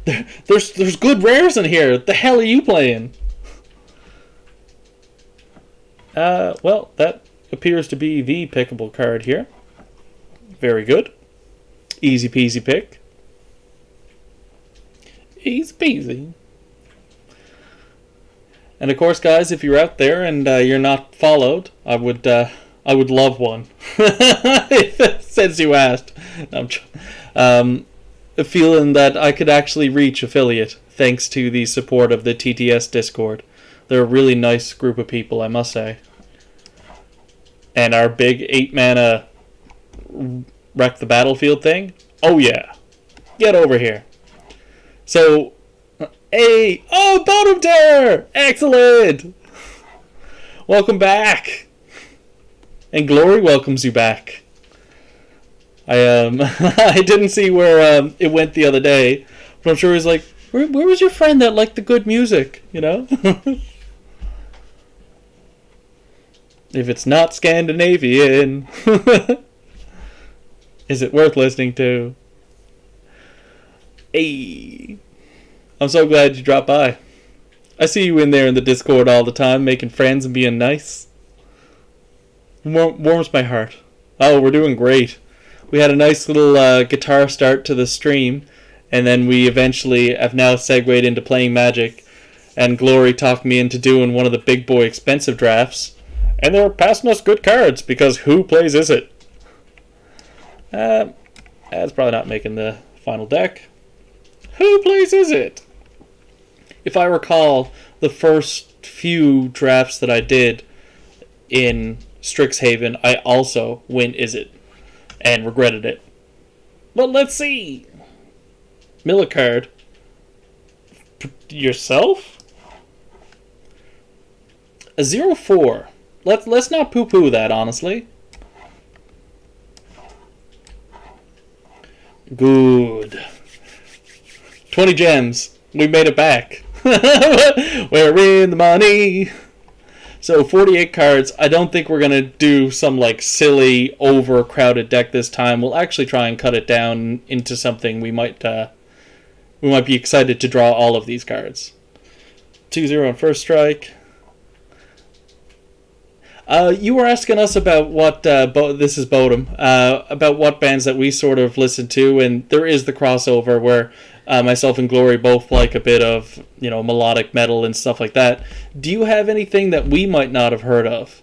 There's good rares in here. What the hell are you playing? Well, that appears to be the pickable card here. Very good. Easy peasy pick. Easy peasy. And of course, guys, if you're out there and you're not followed, I would love one. Since you asked. Feeling that I could actually reach affiliate thanks to the support of the TTS Discord. They're a really nice group of people, I must say. And our big 8-mana wreck the battlefield thing? Oh yeah. Get over here. So, hey! Oh, Bottom Terror! Excellent! Welcome back! And Glory welcomes you back. I didn't see where it went the other day, but I'm sure he's like, where was your friend that liked the good music, If it's not Scandinavian, is it worth listening to? Hey, I'm so glad you dropped by. I see you in there in the Discord all the time, making friends and being nice. Warms my heart. Oh, we're doing great. We had a nice little guitar start to the stream, and then we eventually have now segued into playing Magic, and Glory talked me into doing one of the big boy expensive drafts, and they were passing us good cards, because who plays Izzet? That's probably not making the final deck. Who plays Izzet? If I recall, the first few drafts that I did in Strixhaven, I also went Izzet. And regretted it. But let's see. Millicard. Yourself? A 0-4. Let's not poo-poo that, honestly. Good. 20 gems. We made it back. We're in the money. So 48 cards. I don't think we're going to do some silly overcrowded deck this time. We'll actually try and cut it down into something we might be excited to draw all of these cards. 2-0 on first strike. You were asking us about what this is Bodum, about what bands that we sort of listen to, and there is the crossover where myself and Glory both like a bit of melodic metal and stuff like that. Do you have anything that we might not have heard of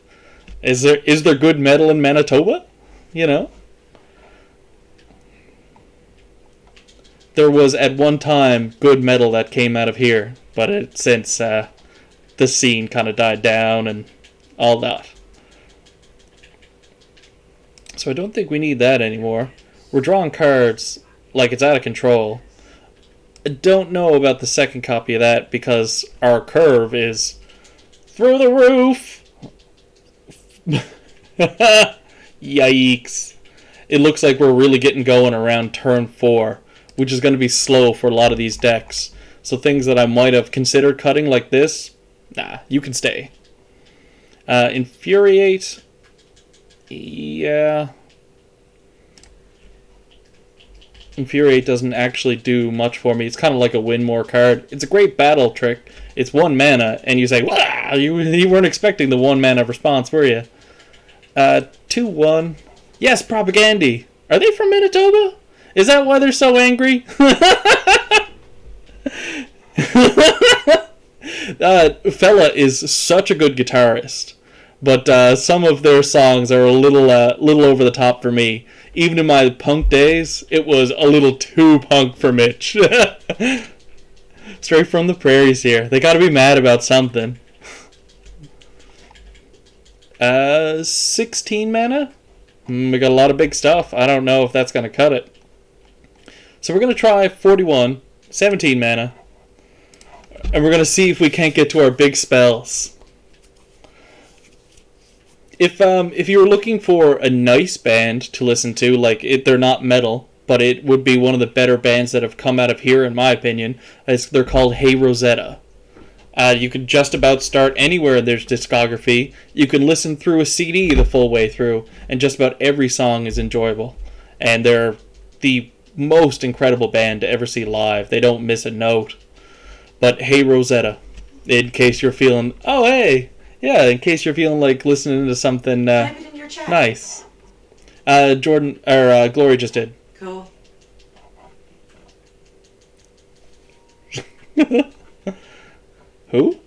Is there good metal in Manitoba? You know? There was at one time good metal that came out of here, but since the scene kind of died down and all that. So I don't think we need that anymore. We're drawing cards like it's out of control. I don't know about the second copy of that because our curve is through the roof. Yikes. It looks like we're really getting going around turn 4, which is going to be slow for a lot of these decks. So things that I might have considered cutting like this, nah, you can stay. Infuriate. Yeah. Infuriate doesn't actually do much for me. It's kind of like a win more card. It's a great battle trick. It's 1 mana, and you say, wow, you weren't expecting the 1 mana response, were you? 2-1. Yes, Propagandy. Are they from Manitoba? Is that why they're so angry? Fella is such a good guitarist, but some of their songs are a little over the top for me. Even in my punk days, it was a little too punk for Mitch. Straight from the prairies here. They gotta be mad about something. 16 mana? We got a lot of big stuff. I don't know if that's gonna cut it. So we're gonna try 41, 17 mana. And we're gonna see if we can't get to our big spells. If you were looking for a nice band to listen to, they're not metal, but it would be one of the better bands that have come out of here, in my opinion. They're called Hey Rosetta. You can just about start anywhere in their discography. You can listen through a CD the full way through, and just about every song is enjoyable. And they're the most incredible band to ever see live. They don't miss a note. But Hey Rosetta, in case you're feeling, oh hey, yeah, in case you're feeling like listening to something nice. Jordan or Glory just did. Cool. Who?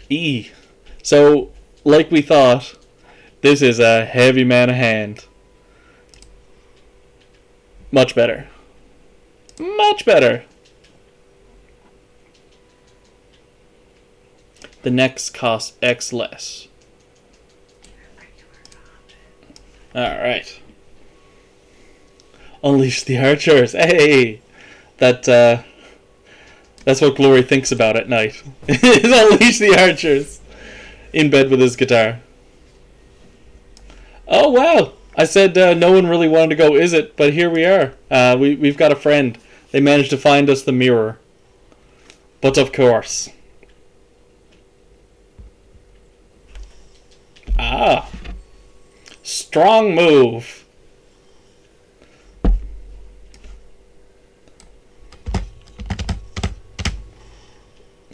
E. So, like we thought, this is a heavy mana hand. Much better. Much better. The next costs X less. Alright. Unleash the archers. Hey! That's what Glory thinks about at night. Is unleash the archers. In bed with his guitar. Oh wow! I said no one really wanted to go, is it? But here we are. We've got a friend. They managed to find us the mirror. But of course. Ah. Strong move.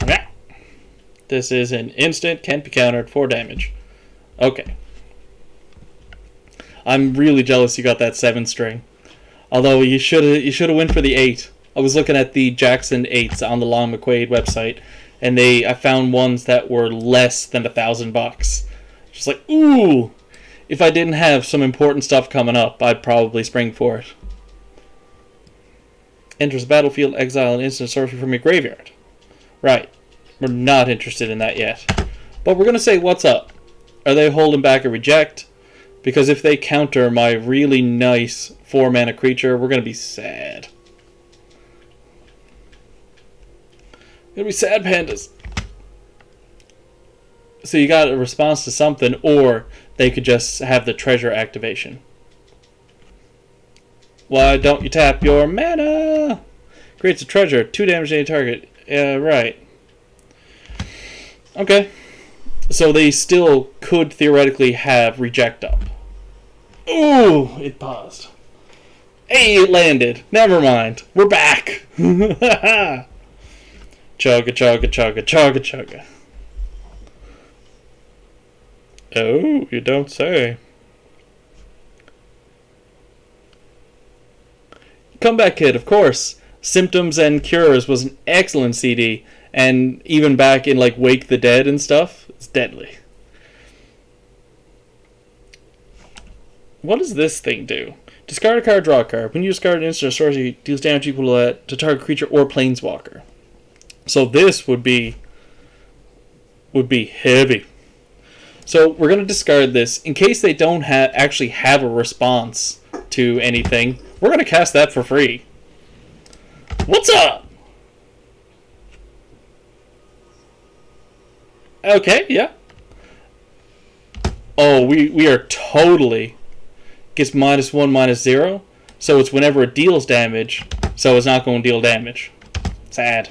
Yeah. This is an instant, can't be countered, 4 damage. Okay. I'm really jealous you got that 7 string. Although you should have went for the 8. I was looking at the Jackson 8s on the Long McQuaid website, and I found ones that were less than $1,000. Just like, ooh, if I didn't have some important stuff coming up, I'd probably spring for it. Enters the battlefield, exile an instant sorcery from your graveyard. Right. We're not interested in that yet. But we're going to say, what's up? Are they holding back a reject? Because if they counter my really nice 4-mana creature, we're going to be sad. We're going to be sad, pandas. So you got a response to something, or they could just have the treasure activation. Why don't you tap your mana? Creates a treasure, 2 damage to any target. Right. Okay. So they still could theoretically have reject up. Ooh, it paused. Hey, it landed. Never mind. We're back. Chugga, chugga, chugga, chugga, chugga. Oh, you don't say. Comeback Kid, of course. Symptoms and Cures was an excellent CD. And even back in Wake the Dead and stuff, it's deadly. what does this thing do? Discard a card, draw a card. When you discard an instant or sorcery, it deals damage equal to target creature or planeswalker. So this would be heavy. So we're going to discard this. In case they don't actually have a response to anything, we're going to cast that for free. What's up? Okay, yeah. Oh, we are totally... Gets -1/-0. So it's whenever it deals damage. So it's not going to deal damage. Sad.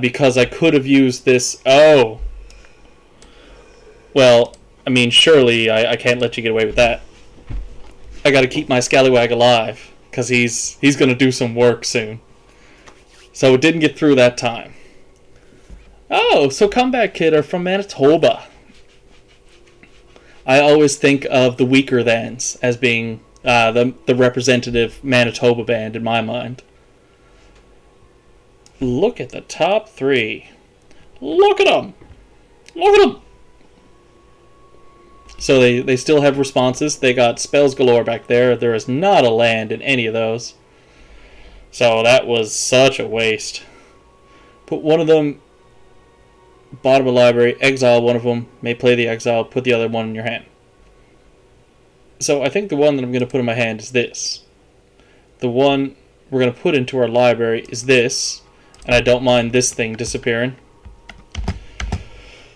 Because I could have used this... Oh. Well, I mean, surely I can't let you get away with that. I gotta keep my scallywag alive. Because he's going to do some work soon. So it didn't get through that time. Oh, so Comeback Kid are from Manitoba. I always think of the Weaker Thans as being the representative Manitoba band in my mind. Look at the top 3. Look at them! Look at them! So they still have responses. They got spells galore back there. There is not a land in any of those. So that was such a waste. Put one of them bottom of the library, exile one of them, may play the exile, put the other one in your hand. So I think the one that I'm going to put in my hand is this. The one we're going to put into our library is this, and I don't mind this thing disappearing.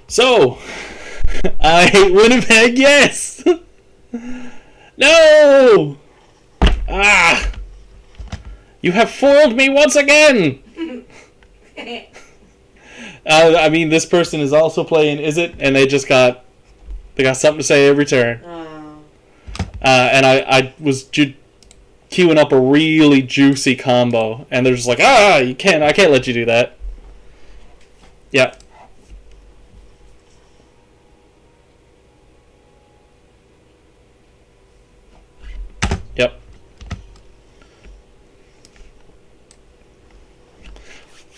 So, I hate Winnipeg, yes! No! Ah! You have foiled me once again! I mean, this person is also playing Is It, and they got something to say every turn. Oh. And I was queuing up a really juicy combo, and they're just like, I can't let you do that. Yeah. Yep.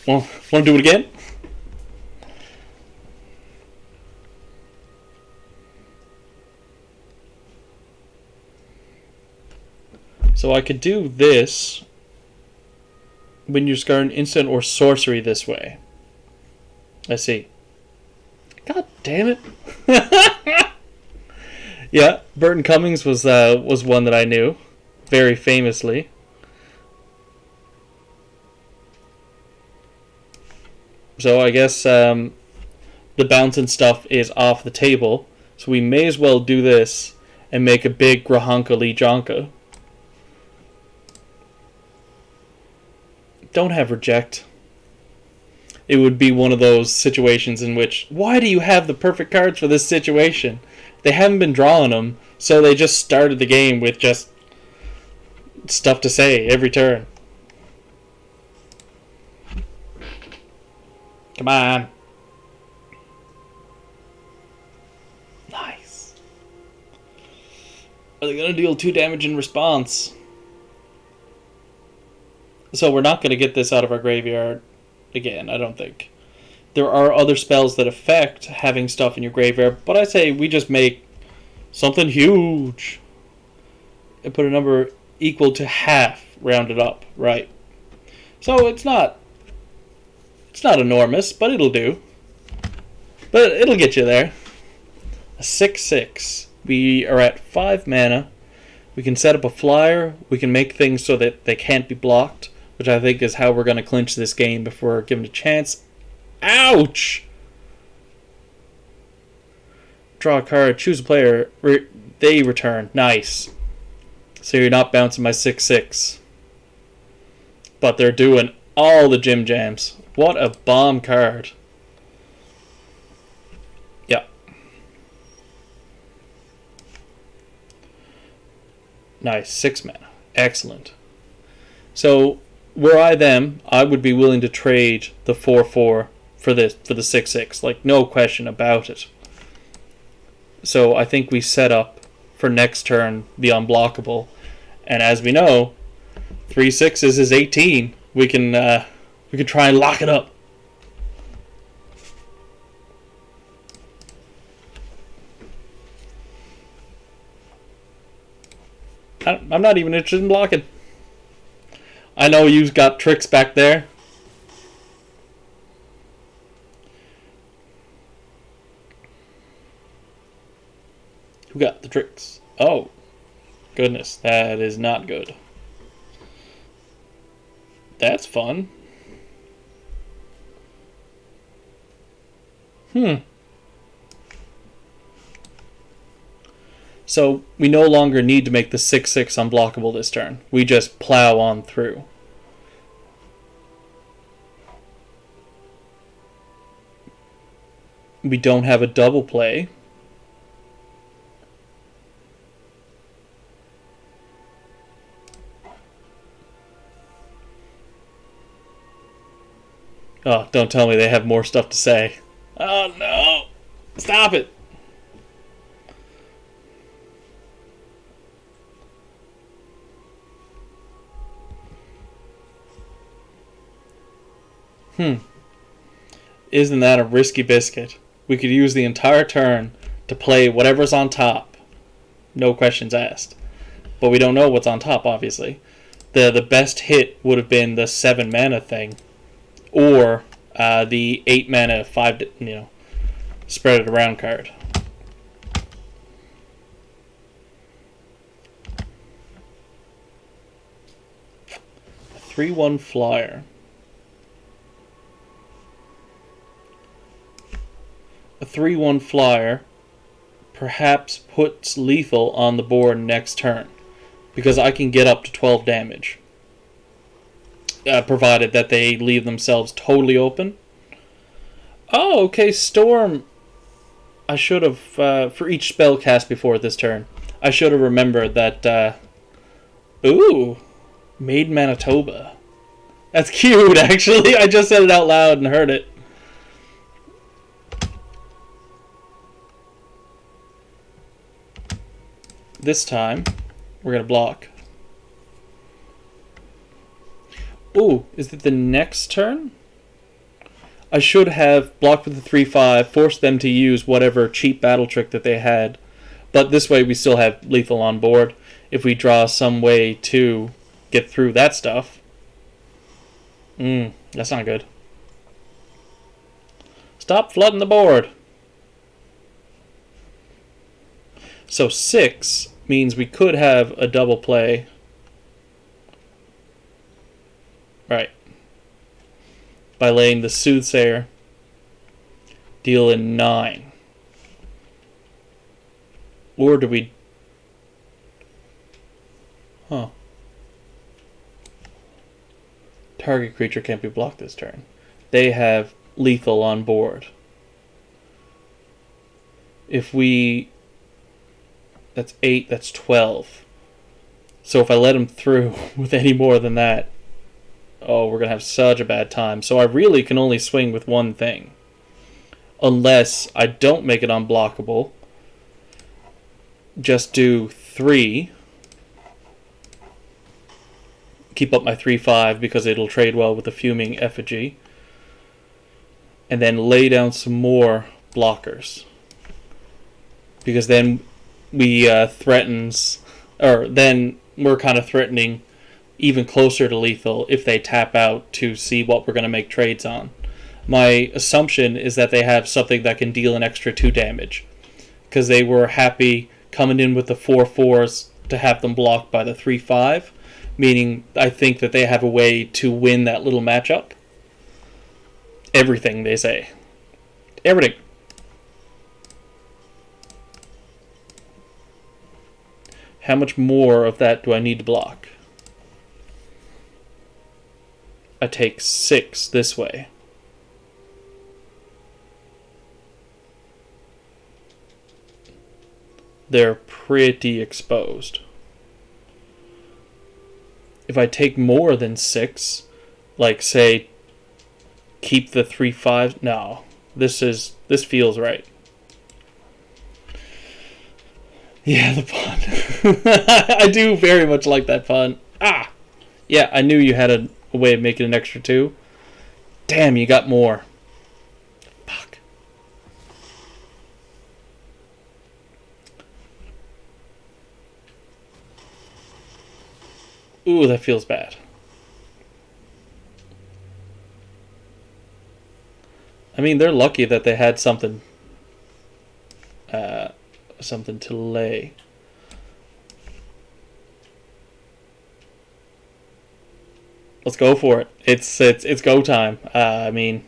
Well, want to do it again? So I could do this when you discard an instant or sorcery this way. Let's see. God damn it. Yeah, Burton Cummings was one that I knew very famously. So I guess the bouncing stuff is off the table. So we may as well do this and make a big Grahanka Lee Jonka. Don't have reject. It would be one of those situations in which, why do you have the perfect cards for this situation? They haven't been drawing them, so they just started the game with just stuff to say every turn. Come on. Nice. Are they going to deal 2 damage in response? So we're not going to get this out of our graveyard again, I don't think. There are other spells that affect having stuff in your graveyard, but I say we just make something huge and put a number equal to half rounded up, right? So it's not enormous, but it'll do. But it'll get you there. A 6/6. We are at 5 mana. We can set up a flyer. We can make things so that they can't be blocked, which I think is how we're going to clinch this game if we're given a chance. Ouch! Draw a card, choose a player, they return. Nice. So you're not bouncing my 6/6. But they're doing all the Jim Jams. What a bomb card. Yep. Nice, 6 mana. Excellent. So, were I them, I would be willing to trade the 4/4 for the 6/6. Like, no question about it. So, I think we set up for next turn the unblockable. And as we know, 3 6s is 18. We can try and lock it up. I'm not even interested in blocking. I know you've got tricks back there. Who got the tricks? Oh, goodness, that is not good. That's fun. So we no longer need to make the 6/6 unblockable this turn. We just plow on through. We don't have a double play. Oh, don't tell me they have more stuff to say. Oh no! Stop it! Isn't that a risky biscuit? We could use the entire turn to play whatever's on top. No questions asked. But we don't know what's on top, obviously. The best hit would have been the 7 mana thing. Or the 8 mana 5, spread it around card. A 3/1 flyer. A 3/1 flyer perhaps puts lethal on the board next turn, because I can get up to 12 damage. Provided that they leave themselves totally open. Oh, okay, Storm. I should have, for each spell cast before this turn, I should have remembered that, ooh, Made Manitoba. That's cute, actually. I just said it out loud and heard it. This time, we're going to block. Ooh, is it the next turn? I should have blocked with the 3/5, forced them to use whatever cheap battle trick that they had. But this way we still have lethal on board. If we draw some way to get through that stuff. That's not good. Stop flooding the board. So 6 means we could have a double play. Right. By laying the Soothsayer, deal in 9. Or do we... Target creature can't be blocked this turn. They have lethal on board. If we... That's 8, that's 12. So if I let them through with any more than that, oh, we're going to have such a bad time. So I really can only swing with one thing. Unless I don't make it unblockable. Just do 3. Keep up my 3/5 because it'll trade well with the Fuming Effigy. And then lay down some more blockers. Because then we then we're kind of threatening even closer to lethal if they tap out to see what we're going to make trades on. My assumption is that they have something that can deal an extra 2 damage. Because they were happy coming in with the 4/4s to have them blocked by the 3/5. Meaning, I think that they have a way to win that little matchup. Everything, they say. Everything. How much more of that do I need to block? I take 6 this way. They're pretty exposed. If I take more than 6, like say, keep the 3/5, no, this feels right. Yeah, the pun. I do very much like that pun. Yeah, I knew you had a way of making an extra 2. Damn, you got more. Fuck. Ooh, that feels bad. I mean, they're lucky that they had something to lay. Let's go for it. It's go time. I mean,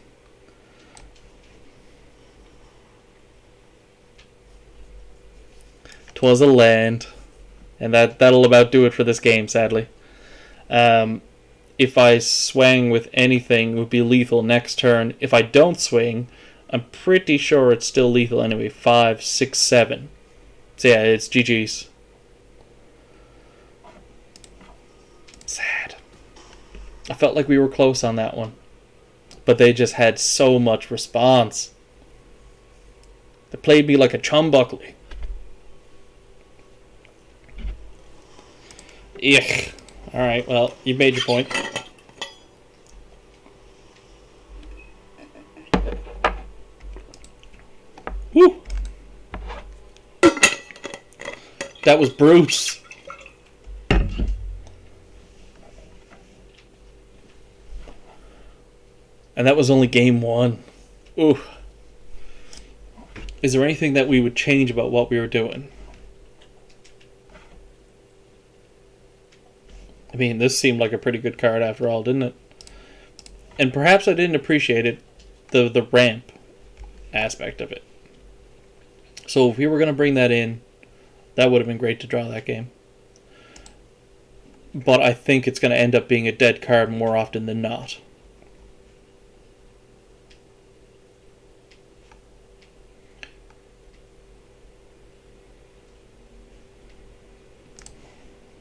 twas a land, and that'll about do it for this game. Sadly, if I swang with anything, it would be lethal next turn. If I don't swing, I'm pretty sure it's still lethal anyway. 5, 6, 7. So yeah, it's GG's. Sad. I felt like we were close on that one. But they just had so much response. They played me like a chumbuckly. Ugh. Alright, well, you made your point. Woo! That was Bruce. And that was only game 1. Ooh. Is there anything that we would change about what we were doing? I mean, this seemed like a pretty good card after all, didn't it? And perhaps I didn't appreciate it, the ramp aspect of it. So if we were going to bring that in, that would have been great to draw that game. But I think it's going to end up being a dead card more often than not.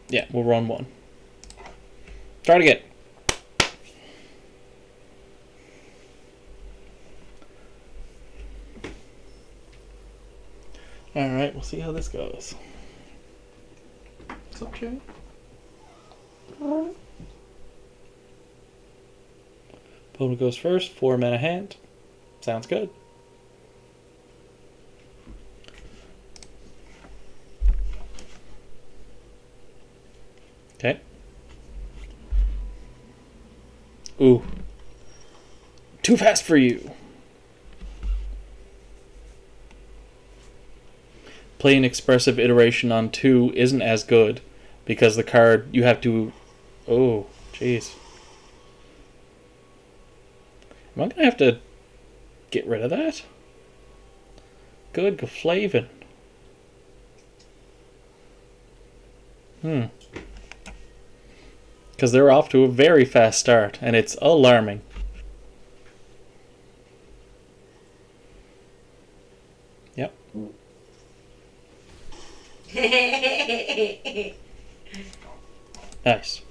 Yeah, we'll run 1. Try it again. Alright, we'll see how this goes. What's up, Jay? Alright. Opponent goes first, 4 mana hand. Sounds good. Okay. Ooh. Too fast for you. Playing expressive iteration on 2 isn't as good because the card you have to... Oh, jeez. Am I going to have to get rid of that? Good Geflavin. Because they're off to a very fast start, and it's alarming. Yep. Nice.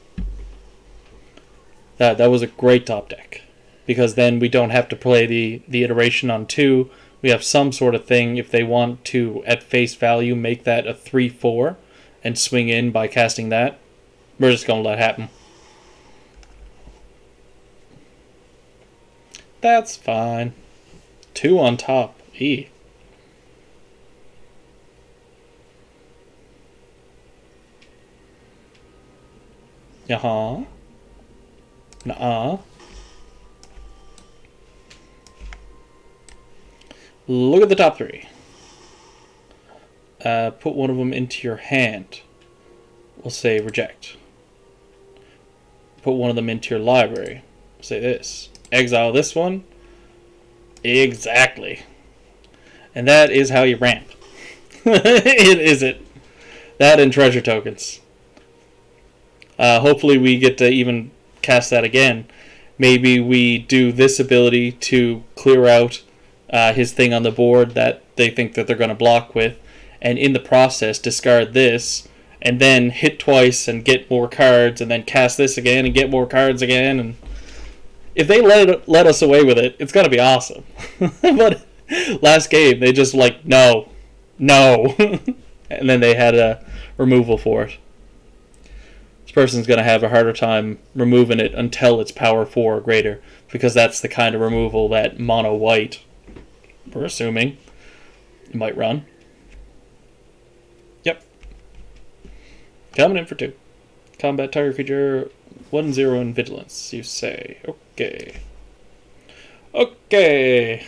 That was a great top deck. Because then we don't have to play the iteration on 2. We have some sort of thing if they want to, at face value, make that a 3-4 and swing in by casting that. We're just going to let it happen. That's fine. 2 on top. E. Uh-huh. Nuh-uh. Look at the top 3. Put one of them into your hand. We'll say reject. Put one of them into your library. We'll say this. Exile this one. Exactly. And that is how you ramp. It is it. That and treasure tokens. Hopefully we get to even cast that again. Maybe we do this ability to clear out his thing on the board that they think that they're going to block with, and in the process discard this, and then hit twice and get more cards, and then cast this again and get more cards again. And if they let us away with it, it's going to be awesome. But last game, they just like, no. And then they had a removal for it. This person's going to have a harder time removing it until it's power 4 or greater, because that's the kind of removal that mono white, we're assuming, might run. Yep. Coming in for 2. Combat target creature 1/0 in vigilance, you say. Okay. Okay.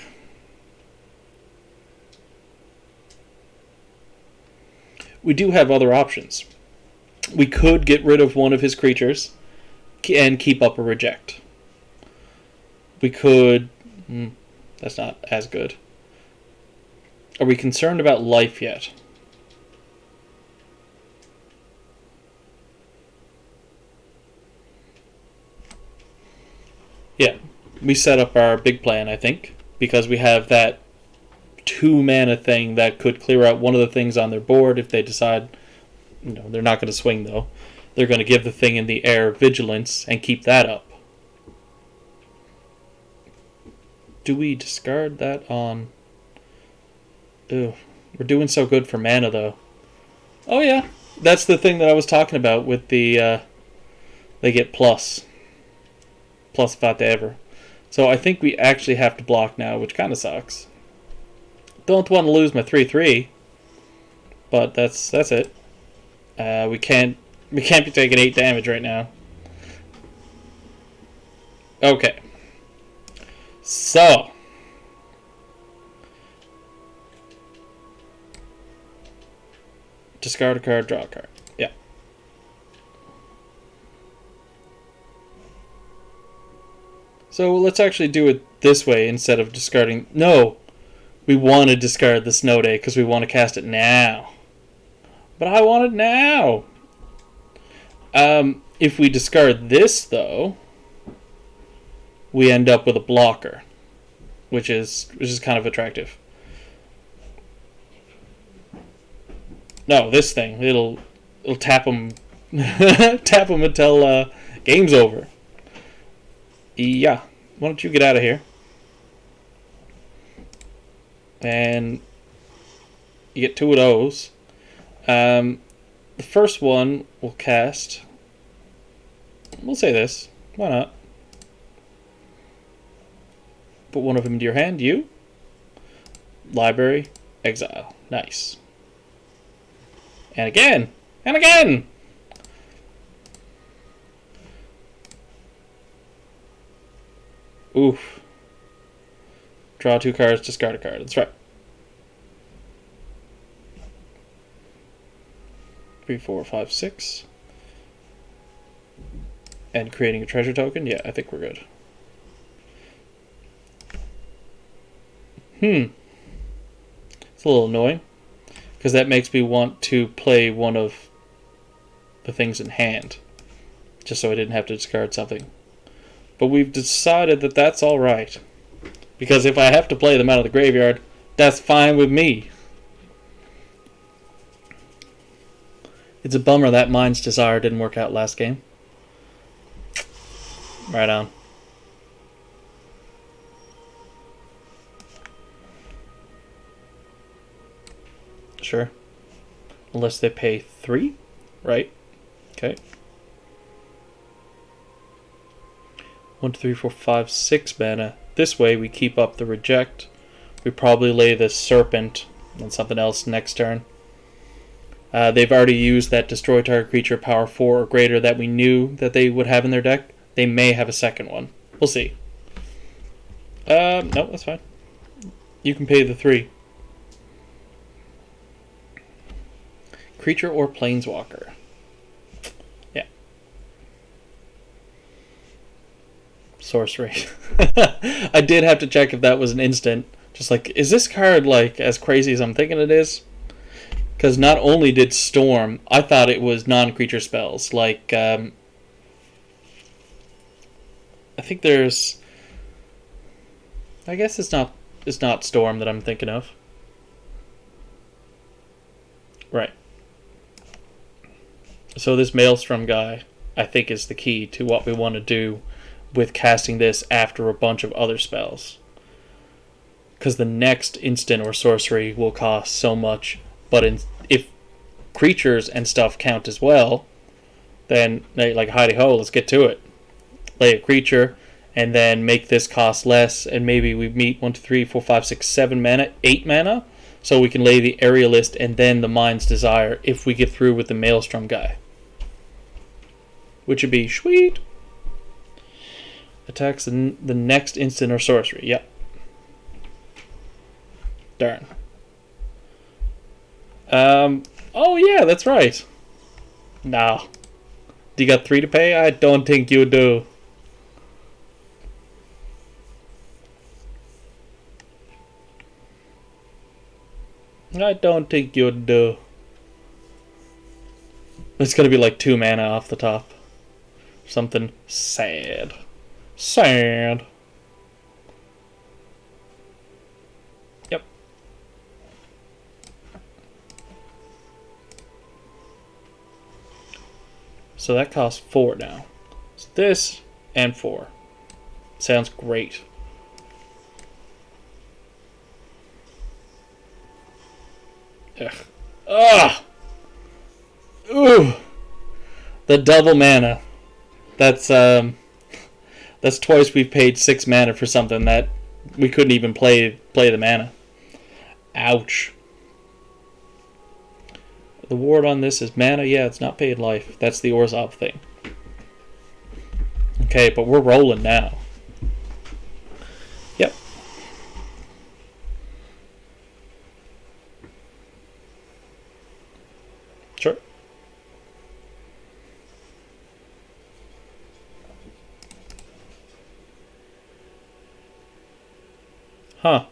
We do have other options. We could get rid of one of his creatures and keep up a reject. We could... that's not as good. Are we concerned about life yet? Yeah, we set up our big plan, I think, because we have that 2 mana thing that could clear out one of the things on their board if they decide, they're not going to swing though. They're going to give the thing in the air vigilance and keep that up. Do we discard that on... Ew, we're doing so good for mana though. Oh yeah, that's the thing that I was talking about with the, they get plus 5 to ever. So I think we actually have to block now, which kind of sucks. Don't want to lose my 3/3, but that's it. We can't be taking 8 damage right now. Okay. So discard a card, draw a card. Yeah. So let's actually do it this way instead of discarding... No! We want to discard the Snow Day because we want to cast it now. But I want it now! If we discard this, though, we end up with a blocker, which is kind of attractive. No, this thing. It'll tap them tap them until game's over. Yeah. Why don't you get out of here? And you get 2 of those. The first one will cast... We'll say this. Why not? Put one of them into your hand. You. Library. Exile. Nice. And again. And again! Oof. Draw 2 cards, discard a card. That's right. 3, 4, 5, 6. And creating a treasure token? Yeah, I think we're good. It's a little annoying, because that makes me want to play one of the things in hand, just so I didn't have to discard something. But we've decided that that's alright, because if I have to play them out of the graveyard, that's fine with me. It's a bummer that Mind's Desire didn't work out last game. Right on. Sure. Unless they pay 3, right? Okay. 1, 2, 3, 4, 5, 6 mana. This way we keep up the reject. We probably lay the Serpent and something else next turn. They've already used that destroy target creature power 4 or greater that we knew that they would have in their deck. They may have a second one. We'll see. No, that's fine. You can pay the 3. Creature or Planeswalker. Yeah. Sorcery. I did have to check if that was an instant. Just like, is this card like as crazy as I'm thinking it is? Because not only did Storm, I thought it was non-creature spells. Like, I think there's... I guess it's not Storm that I'm thinking of. Right. So this Maelstrom guy, I think, is the key to what we want to do with casting this after a bunch of other spells. Because the next instant or sorcery will cost so much, but if creatures and stuff count as well, then, like, hidey-ho, let's get to it. Play a creature, and then make this cost less, and maybe we meet 1, 2, 3, 4, 5, 6, 7 mana, 8 mana, so we can lay the Aerialist and then the Mind's Desire if we get through with the Maelstrom guy. which would be sweet. Attacks the next instant or sorcery. Yep. Darn. Oh yeah, that's right. No. Do you got 3 to pay? I don't think you do. I don't think you do. It's gonna be like 2 mana off the top. Something sad. Sad. Yep. So that costs 4 now. So this and 4. Sounds great. Ugh. Ugh. Ooh. The double mana. That's twice we've paid 6 mana for something that we couldn't even play the mana. Ouch. The ward on this is mana. Yeah, it's not paid life. That's the Orzhov thing. Okay, but we're rolling now. Yep. Sure. Huh.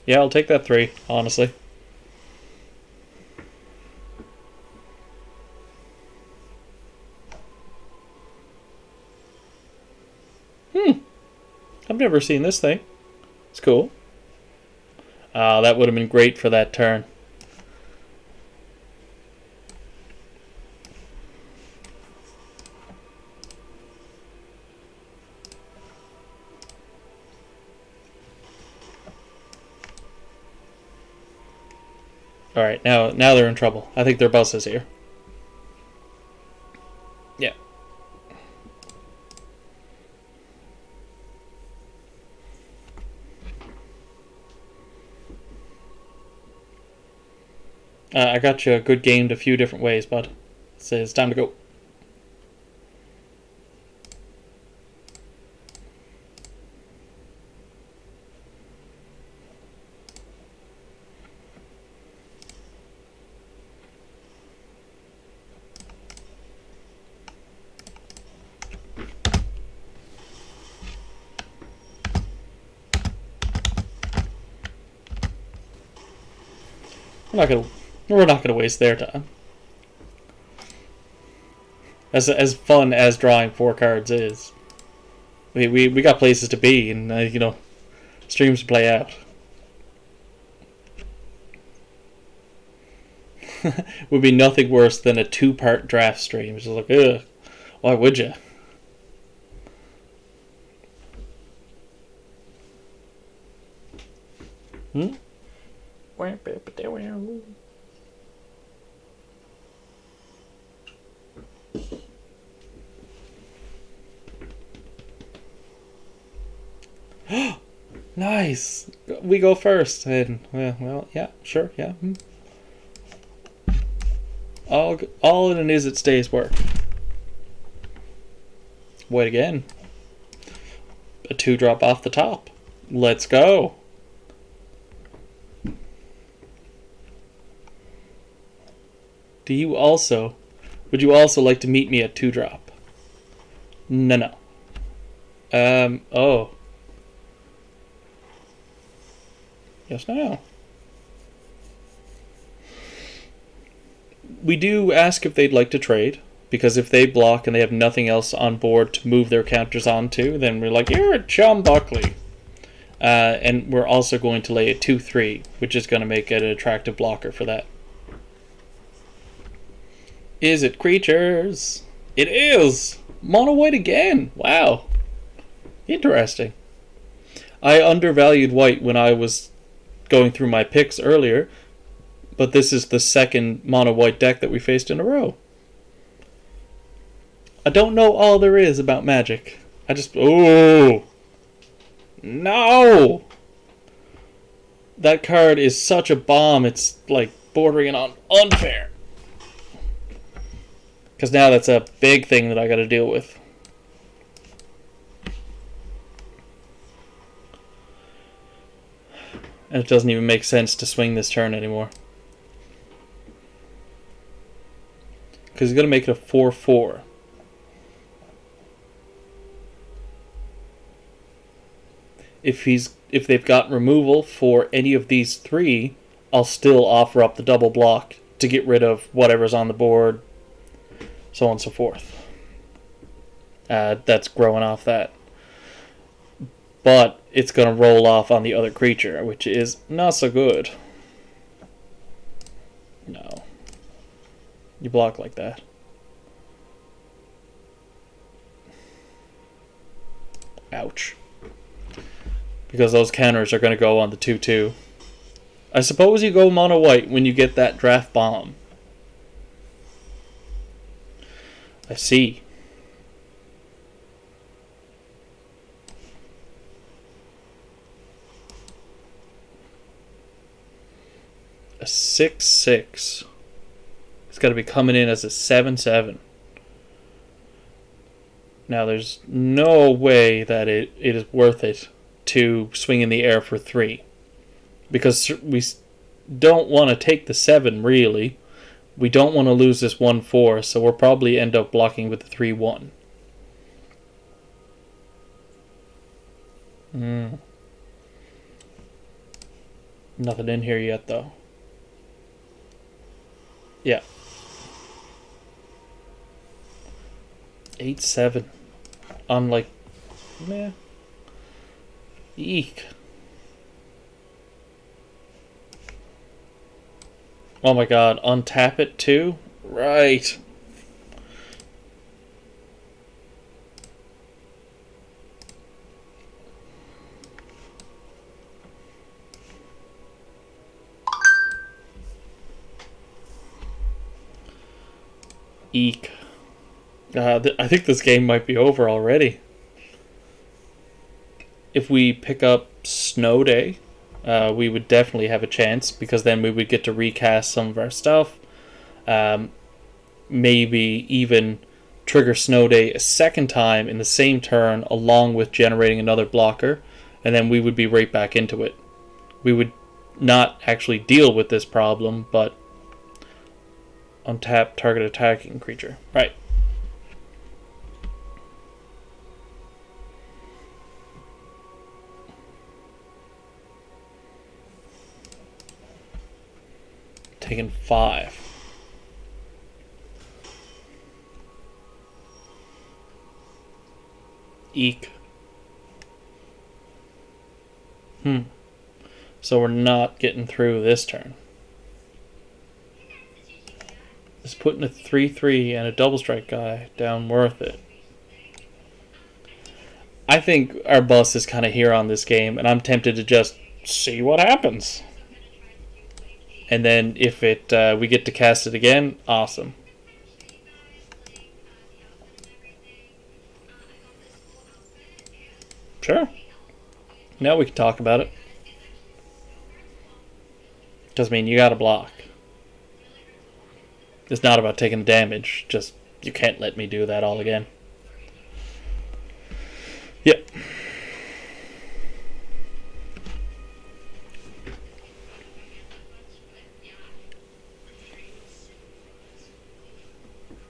Yeah, I'll take that 3, honestly. I've never seen this thing. It's cool. That would have been great for that turn. Alright, now they're in trouble. I think their boss is here. Yeah. I got you a good gamed a few different ways, bud. So it's time to go. We're not gonna waste their time. As fun as drawing 4 cards is, we got places to be and streams to play out. Would be nothing worse than a 2-part draft stream. It's just like, ugh, why would you? Nice. We go first. And well, yeah, sure, yeah. All in is it stays work. Wait again. A 2-drop off the top. Let's go. Would you also like to meet me at 2-drop? No. Oh. Yes, no. We do ask if they'd like to trade, because if they block and they have nothing else on board to move their counters onto, then we're like, you're a chum, Buckley. And we're also going to lay a 2/3, which is going to make it an attractive blocker for that. Is it creatures? It is! Mono white again! Wow. Interesting. I undervalued white when I was going through my picks earlier, but this is the second mono white deck that we faced in a row. I don't know all there is about Magic. Oh! No! That card is such a bomb, it's like bordering on unfair. Because now that's a big thing that I got to deal with. And it doesn't even make sense to swing this turn anymore. Because he's going to make it a 4-4. If they've got removal for any of these three, I'll still offer up the double block to get rid of whatever's on the board, so on and so forth. That's growing off that. But it's going to roll off on the other creature, which is not so good. No. You block like that. Ouch. Because those counters are going to go on the 2-2. I suppose you go mono white when you get that draft bomb. I see. A 6-6. It's got to be coming in as a 7-7. Now there's no way that it is worth it to swing in the air for 3. Because we don't want to take the 7, really. We don't want to lose this 1-4, so we'll probably end up blocking with the 3-1. Nothing in here yet, though. Yeah. 8-7. I'm like, meh. Eek. Oh my god, untap it too? Right. Eek. I think this game might be over already. If we pick up Snow Day, we would definitely have a chance, because then we would get to recast some of our stuff. Maybe even trigger Snow Day a second time in the same turn, along with generating another blocker, and then we would be right back into it. We would not actually deal with this problem, but untap target attacking creature. Right. Taking 5. Eek. So we're not getting through this turn. Is putting a 3-3 and a double strike guy down worth it? I think our bus is kind of here on this game, and I'm tempted to just see what happens. And then if we get to cast it again, awesome. Sure. Now we can talk about it. Because, I mean, you gotta block. It's not about taking the damage. Just, you can't let me do that all again. Yep.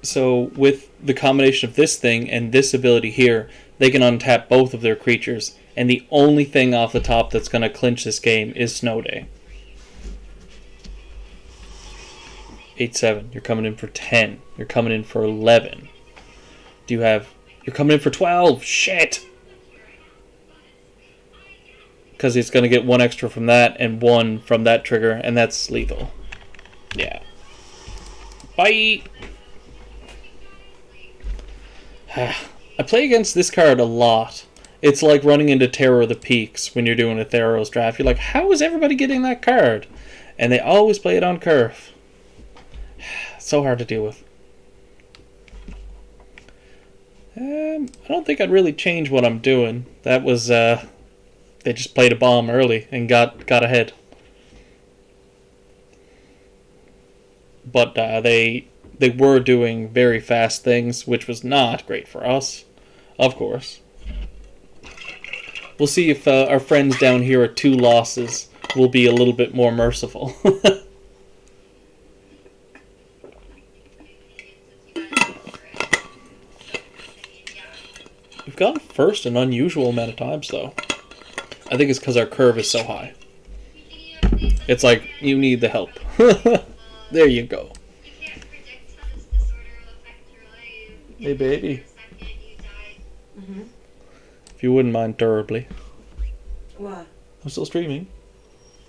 So with the combination of this thing and this ability here, they can untap both of their creatures, and the only thing off the top that's going to clinch this game is Snow Day. 8-7. You're coming in for 10. You're coming in for 11. You're coming in for 12. Shit! Because it's going to get 1 extra from that and 1 from that trigger, and that's lethal. Yeah. Bye! I play against this card a lot. It's like running into Terror of the Peaks when you're doing a Theros draft. You're like, how is everybody getting that card? And they always play it on curve. So hard to deal with. I don't think I'd really change what I'm doing. That was, they just played a bomb early and got ahead. But they they were doing very fast things, which was not great for us, of course. We'll see if our friends down here at 2 losses will be a little bit more merciful. We've gone first an unusual amount of times, though. I think it's because our curve is so high. It's like, you need the help. There you go. Hey, baby. Mm-hmm. If you wouldn't mind terribly. What? I'm still streaming.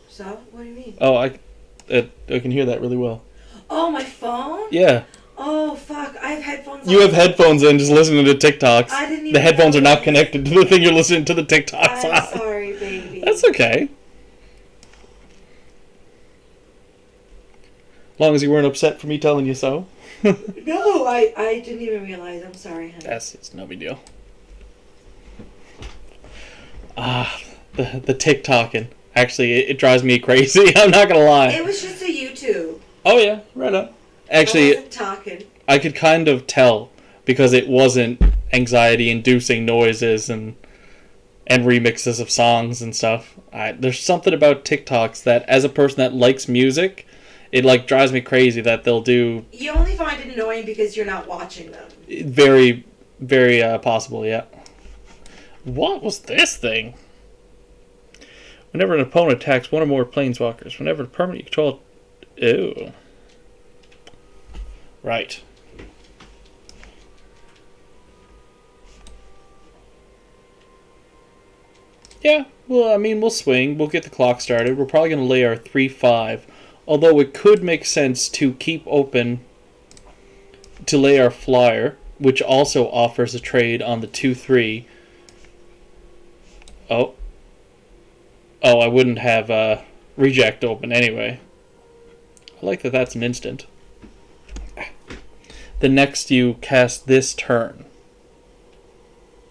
So? What do you mean? Oh, I can hear that really well. Oh, my phone? Yeah. Oh, fuck. I have headphones on. You have headphones in just listening to TikToks. I didn't even The headphones know are not that. connected to the thing you're listening to the TikToks on. I'm sorry, baby. That's okay. As long as you weren't upset for me telling you so. No, I didn't even realize. I'm sorry, honey. It's no big deal. The TikToking. Actually, it drives me crazy. I'm not gonna lie. It was just a YouTube. Oh yeah, right on. I Actually, wasn't talking. I could kind of tell because it wasn't anxiety-inducing noises and remixes of songs and stuff. There's something about TikToks that, as a person that likes music, it like drives me crazy that they'll do. You only find it annoying because you're not watching them. Very, very possible, yeah. What was this thing? Whenever an opponent attacks one or more planeswalkers, whenever the permanent you control... Ew. Right. Yeah, well, I mean, we'll swing. We'll get the clock started. We're probably going to lay our 3-5. Although it could make sense to keep open to lay our flyer, which also offers a trade on the 2-3. Oh, I wouldn't have reject open anyway. I like that that's an instant. The next you cast this turn.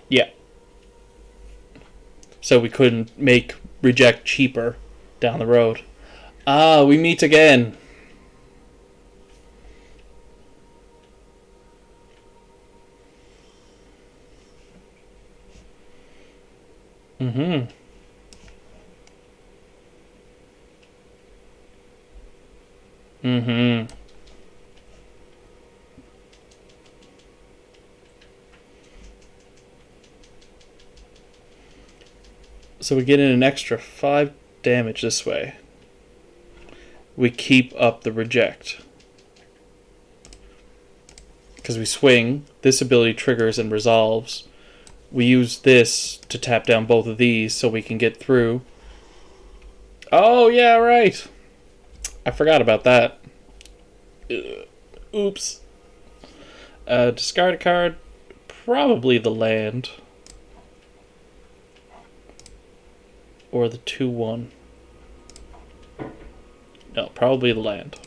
Yeah. So we couldn't make reject cheaper down the road. Ah, we meet again. Mm-hmm. Mm-hmm. So we get in an extra 5 damage this way. We keep up the reject. Because we swing, this ability triggers and resolves. We use this to tap down both of these so we can get through. Oh, yeah, right. I forgot about that. Oops. Discard a card. Probably the land. Or the 2-1. No, probably the land.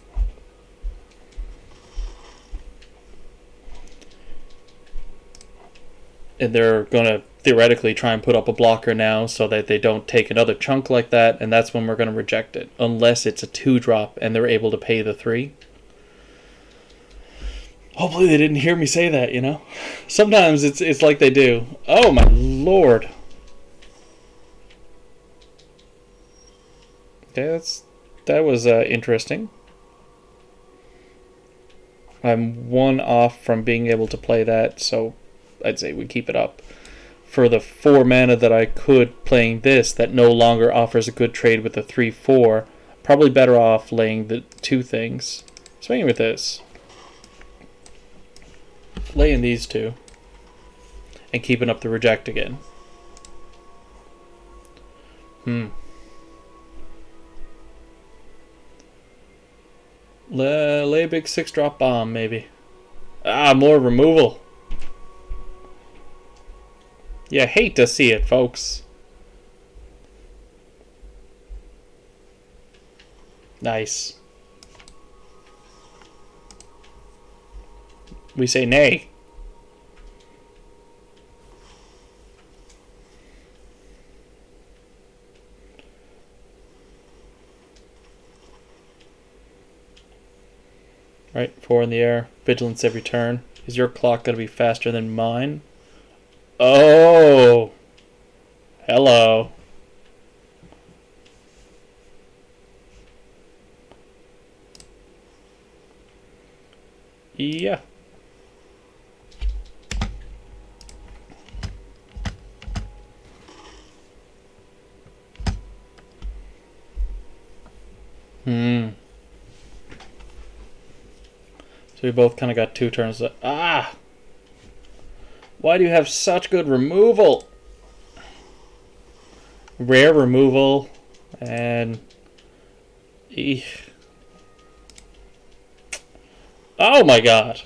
And they're going to theoretically try and put up a blocker now so that they don't take another chunk like that, and that's when we're going to reject it. Unless it's a 2-drop and they're able to pay the 3. Hopefully they didn't hear me say that, you know? Sometimes it's like they do. Oh my lord. Okay, that was interesting. I'm 1 off from being able to play that, so I'd say we keep it up. For the 4 mana that I could playing this that no longer offers a good trade with the 3-4, probably better off laying the 2 things. Swinging with this. Laying these 2. And keeping up the reject again. Lay a big 6-drop bomb, maybe. More removal. You hate to see it, folks. Nice. We say nay. Right, 4 in the air. Vigilance every turn. Is your clock going to be faster than mine? Oh! Hello. Yeah. So we both kind of got 2 turns. Ah! Why do you have such good removal? Rare removal. And... Eesh. Oh my god.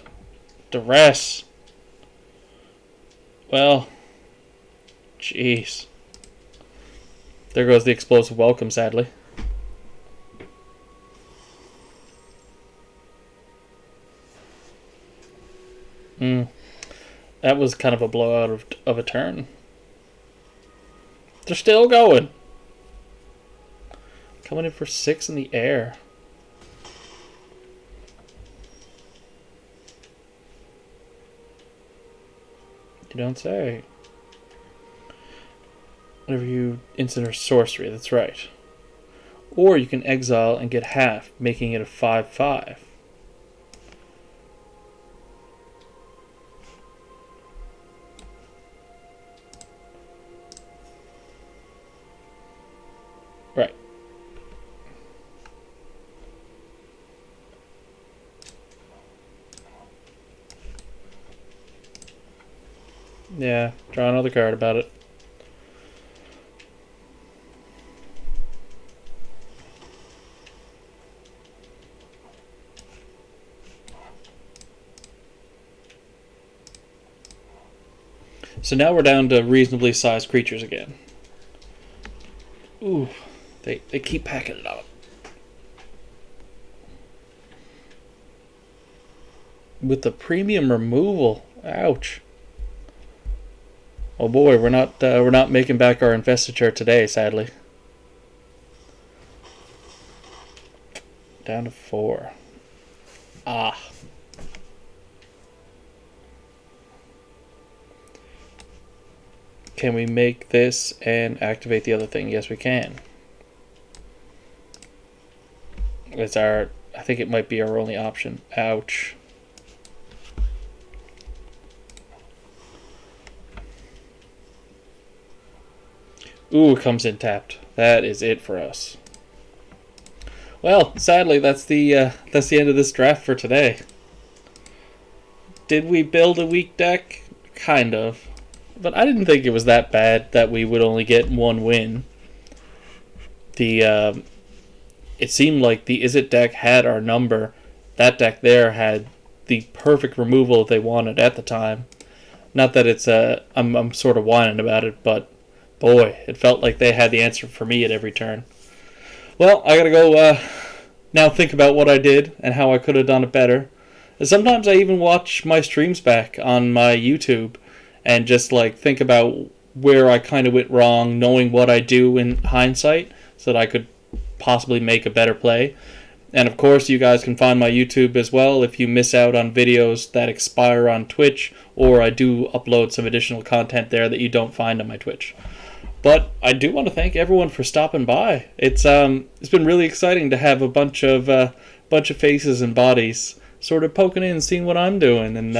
Duress. Well. Jeez. There goes the explosive welcome, sadly. That was kind of a blowout of a turn. They're still going. Coming in for 6 in the air. You don't say. Whenever you instant or sorcery, that's right. Or you can exile and get half, making it a 5/5. Right. Yeah, draw another card about it. So now we're down to reasonably sized creatures again. Ooh, they keep packing it up. With the premium removal, ouch. Oh boy, we're not making back our investiture today, sadly. Down to 4. Ah. Can we make this and activate the other thing? Yes, we can. It's I think it might be our only option. Ouch. Ooh, it comes in tapped. That is it for us. Well, sadly, that's the end of this draft for today. Did we build a weak deck? Kind of. But I didn't think it was that bad that we would only get 1 win. It seemed like the Is It deck had our number. That deck there had the perfect removal they wanted at the time. Not that it's I'm sort of whining about it, but boy, it felt like they had the answer for me at every turn. Well, I gotta go now think about what I did and how I could have done it better. Sometimes I even watch my streams back on my YouTube and just like think about where I kind of went wrong, knowing what I do in hindsight so that I could possibly make a better play. And of course, you guys can find my YouTube as well if you miss out on videos that expire on Twitch, or I do upload some additional content there that you don't find on my Twitch. But I do want to thank everyone for stopping by. It's been really exciting to have a bunch of faces and bodies sort of poking in, seeing what I'm doing, and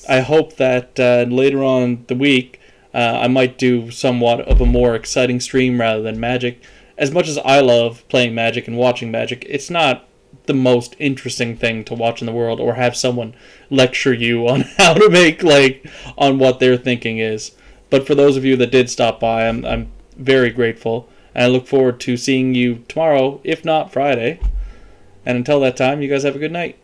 I hope that later on the week I might do somewhat of a more exciting stream rather than Magic. As much as I love playing Magic and watching Magic, it's not the most interesting thing to watch in the world, or have someone lecture you on how to make, on what their thinking is. But for those of you that did stop by, I'm very grateful, and I look forward to seeing you tomorrow, if not Friday. And until that time, you guys have a good night.